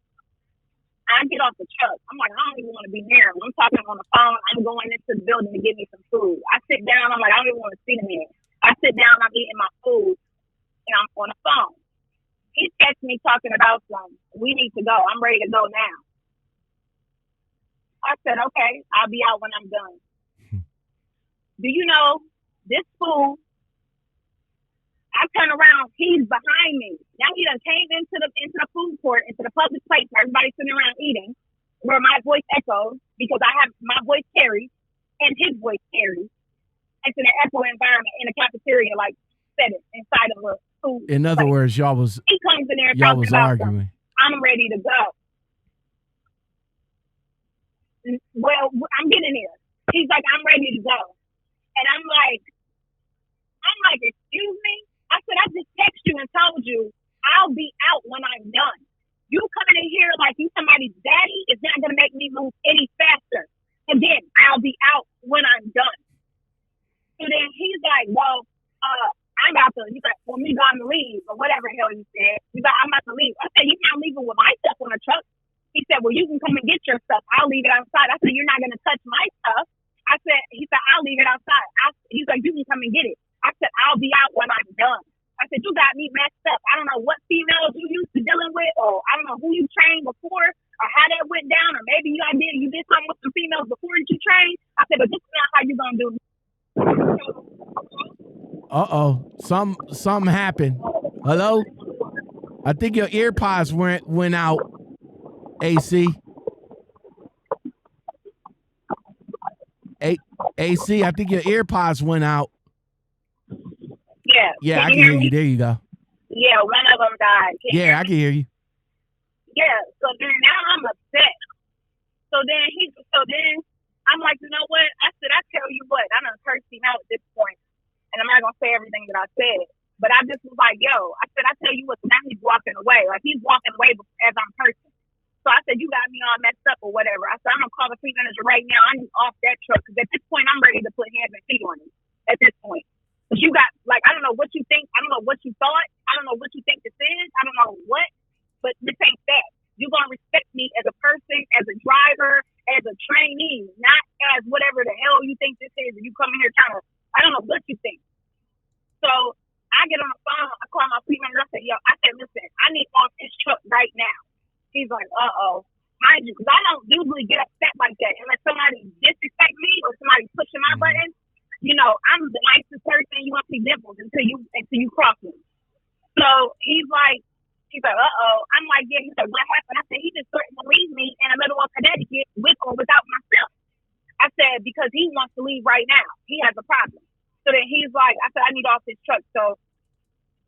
I get off the truck. I'm like, I don't even want to be near him. I'm talking on the phone. I'm going into the building to get me some food. I sit down. I'm like, I don't even want to see the man. I sit down. I'm eating my food, and I'm on the phone. He texts me talking about something. We need to go. I'm ready to go now. I said, okay, I'll be out when I'm done. Do you know this fool? I turn around, he's behind me. Now he done came into the food court, into the public place where everybody's sitting around eating, where my voice echoes because I have my voice carries and his voice carries. It's in an echo environment in a cafeteria, like setting inside of a food. In other words, y'all was he comes in there talking about arguing. I'm ready to go. Well, I'm getting there. He's like, I'm ready to go. And I'm like, excuse me? I said, I just texted you and told you I'll be out when I'm done. You coming in here like you somebody's daddy is not going to make me move any faster. And then I'll be out when I'm done. So then he's like, well, I'm about to, he's like, well, me going to leave or whatever the hell he said. He's like, I'm about to leave. I said, you're not leaving with my stuff on the truck. He said, well, you can come and get your stuff. I'll leave it outside. I said, you're not going to touch my stuff. He said, I'll leave it outside. He's like, you can come and get it. I said, I'll be out when I'm done. I said, you got me messed up. I don't know what females you used to dealing with, or I don't know who you trained before, or how that went down, or maybe you did something with some females before you trained. I said, but this is not how you gonna do it. Something happened. Hello? I think your earpods went out, AC. AC, I think your earpods went out. Yeah, I can hear you. There you go. Yeah, one of them died. Yeah, I can hear you. Yeah, so then now I'm upset. So then I'm like, you know what? I said, I tell you what, I done cursed him out at this point. And I'm not going to say everything that I said. But I just was like, yo, I said, I tell you what, now he's walking away. Like, he's walking away as I'm cursing. So I said, you got me all messed up or whatever. I said, I'm going to call the fleet manager right now. I need off that truck. Because at this point, I'm ready to put hands and feet on him at this point. But you got, like, I don't know what you think. I don't know what you thought. I don't know what you think this is. I don't know what. But this ain't that. You're going to respect me as a person, as a driver, as a trainee, not as whatever the hell you think this is. And you come in here trying to, I don't know what you think. So I get on the phone. I call my fleet manager. I said, listen, I need off this truck right now. He's like, uh-oh. Mind you, because I don't usually get upset like that unless somebody disrespect me or somebody pushing my button. You know, I'm the nicest person. You want to see dimples until you cross me. So he's like, uh-oh. I'm like, yeah. He said, what happened? I said, he just threatened to leave me in the middle of Connecticut with or without myself. I said, because he wants to leave right now. He has a problem. So then he's like, I said, I need off this truck. So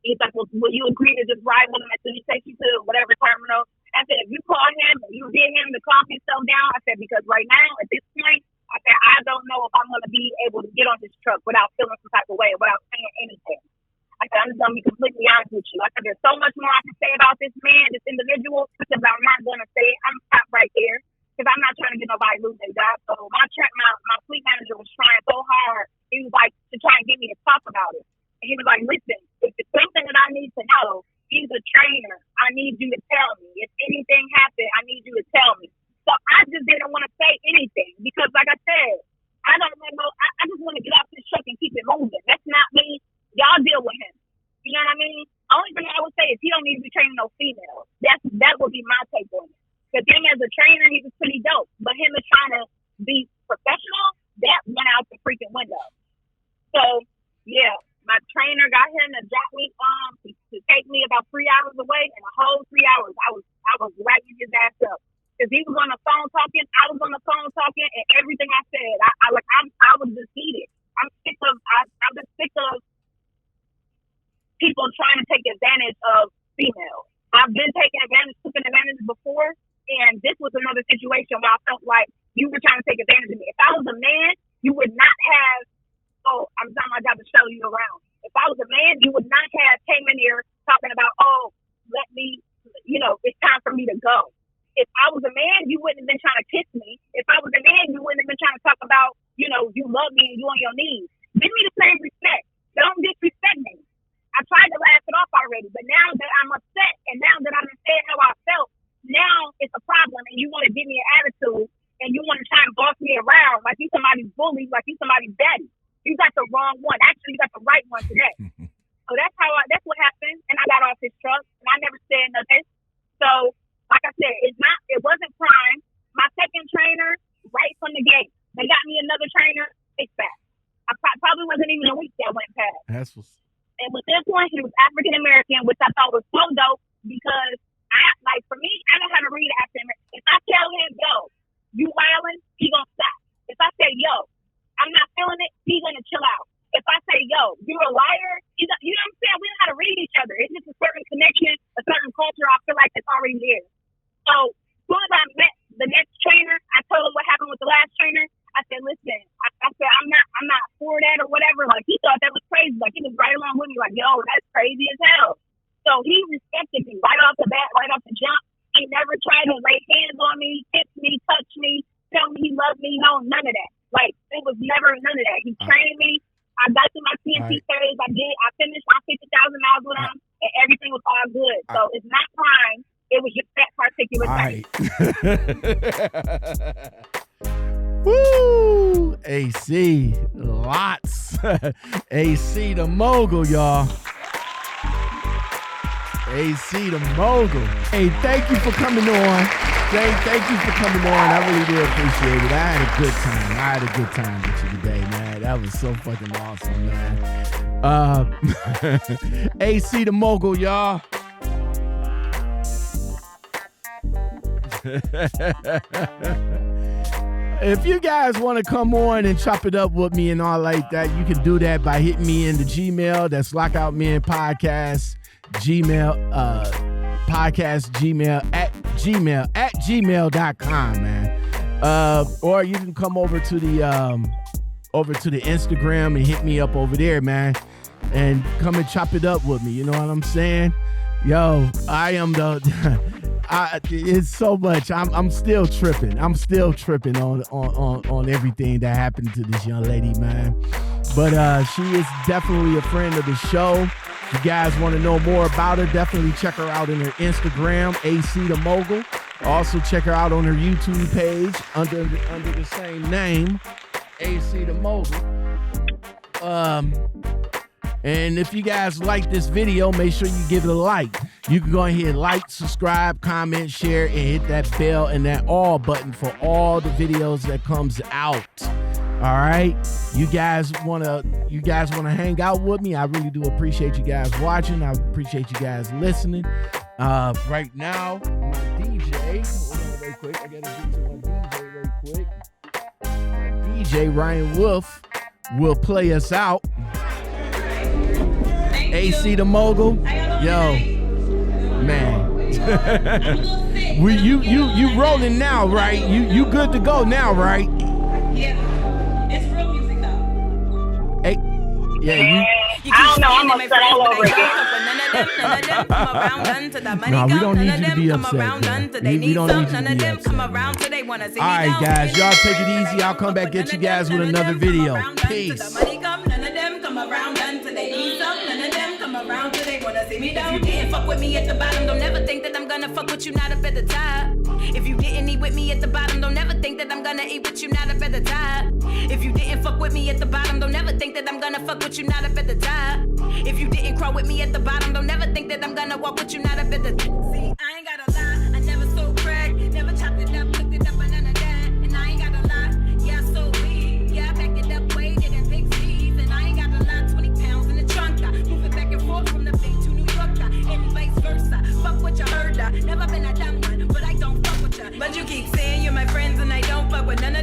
he's like, well, will you agree to just ride with him until he takes you to whatever terminal? I said, if you call him and you get him to calm himself down, I said, because right now, at this point, I said, I don't know if I'm going to be able to get on this truck without feeling some type of way, without saying anything. I said, I'm just going to be completely honest with you. I said, there's so much more I can say about this man, this individual, because I'm not going to say it. I'm stopped right there because I'm not trying to get nobody lose their job. So my fleet manager was trying so hard. He was like, to try and get me to talk about it. And he was like, listen, if it's something that I need to know, he's a trainer. I need you to tell me. If anything happened, I need you to tell me. So I just didn't want to say anything because, like I said, I don't know. I just want to get only thing I would say is he don't need to be training no females. That would be my take on it. Because him as a trainer, he was pretty dope. But him as trying to be professional, that went out the freaking window. So, yeah, my trainer got him to drop me to take me about 3 hours away, and the whole 3 hours I was wrapping his ass up. Because he was on the phone talking, I was on the phone talking, and everything I said, I was just heated. I'm sick of people trying to take advantage of females. I've been taken advantage before, and this was another situation where I felt like you were trying to take advantage of me. If I was a man, you would not have, I'm done my job to show you around. If I was a man, you would not have came in here talking about, let me, it's time for me to go. If I was a man, you wouldn't have been trying to kiss me. If I was a man, you wouldn't have been trying to talk about, you love me and you on your knees. Give me the same respect. Don't disrespect me. I tried to laugh it off already, but now that I'm upset and now that I'm said how I felt, now it's a problem and you want to give me an attitude and you want to try and boss me around like you somebody's bully, like you somebody's daddy. You got the wrong one. Actually, you got the right one today. So that's what happened, and I got off his truck and I never said nothing. So, like I said, it wasn't crime. My second trainer, right from the gate, they got me another trainer. It's back. I probably wasn't even a week that went past. And with this one, he was African American, which I thought was so dope because for me, I know how to read African American. If I tell him, yo, you wildin', he gonna stop. If I say, yo, I'm not feeling it, he gonna chill out. If I say, yo, you're a liar, you know what I'm saying? We know how to read each other. It's just a certain connection, a certain culture. I feel like it's already there. So as soon as I met the next trainer, I told him what happened with the last trainer. I said, listen, I said, I'm not for that or whatever. Like, he thought that was crazy. Like, he was right along with me, like, yo, that's crazy as hell. So he respected me right off the bat, right off the jump. He never tried to lay hands on me, kiss me, touch me, tell me he loved me. No, none of that. Like, it was never none of that. He trained me. I got to my TNT phase. I finished my 50,000 miles with him, and everything was all good. So it's not crime. It was just that particular thing. Woo! AC, lots. AC the Mogul, y'all. AC the Mogul. Hey, thank you for coming on. Thank you for coming on. I really do appreciate it. I had a good time with you today, man. That was so fucking awesome, man. AC the Mogul, y'all. If you guys want to come on and chop it up with me and all like that, you can do that by hitting me in the Gmail. That's Lockoutmen Podcast, gmail.com, man. Or you can come over to the Instagram and hit me up over there, man, and come and chop it up with me. You know what I'm saying? Yo, I am it's so much. I'm still tripping. I'm still tripping on everything that happened to this young lady, man. But she is definitely a friend of the show. If you guys want to know more about her, definitely check her out on her Instagram, AC the Mogul. Also check her out on her YouTube page under the same name, AC the Mogul. And if you guys like this video, make sure you give it a like. You can go ahead and like, subscribe, comment, share, and hit that bell and that all button for all the videos that comes out. All right, you guys wanna hang out with me? I really do appreciate you guys watching. I appreciate you guys listening. Right now, my DJ, hold on real quick. I gotta get to my DJ real quick. My DJ Ryan Wolf will play us out. AC the Mogul, yo, man. you rolling now, right? You good to go now, right? Yeah. It's real music though. Hey, yeah, I don't know. I'm upset all over again. No, we don't need you to be upset. We don't need you to be upset. All right, guys, y'all take it easy. I'll come back get you guys with another video. Peace. If you didn't fuck with me at the bottom, don't never think that I'm gonna fuck with you not up at the top. If you didn't eat with me at the bottom, don't never think that I'm gonna eat with you not up at the top. If you didn't fuck with me at the bottom, don't never think that I'm gonna fuck with you not up at the top. If you didn't crawl with me at the bottom, don't never think that wanna walk with you, not a bit of. See, I ain't gotta lie, I never sold crack, never chopped it up, cooked it up, or none of that. And I ain't gotta lie, yeah, I sold weed, yeah, I backed it up, weighed it in big C's. And I ain't gotta lie, 20 pounds in the trunk, I move it back and forth from the Bay to New York, and vice versa. Fuck what you heard, never been a dumb one, but I don't fuck with you. But you keep saying you're my friends, and I don't fuck with none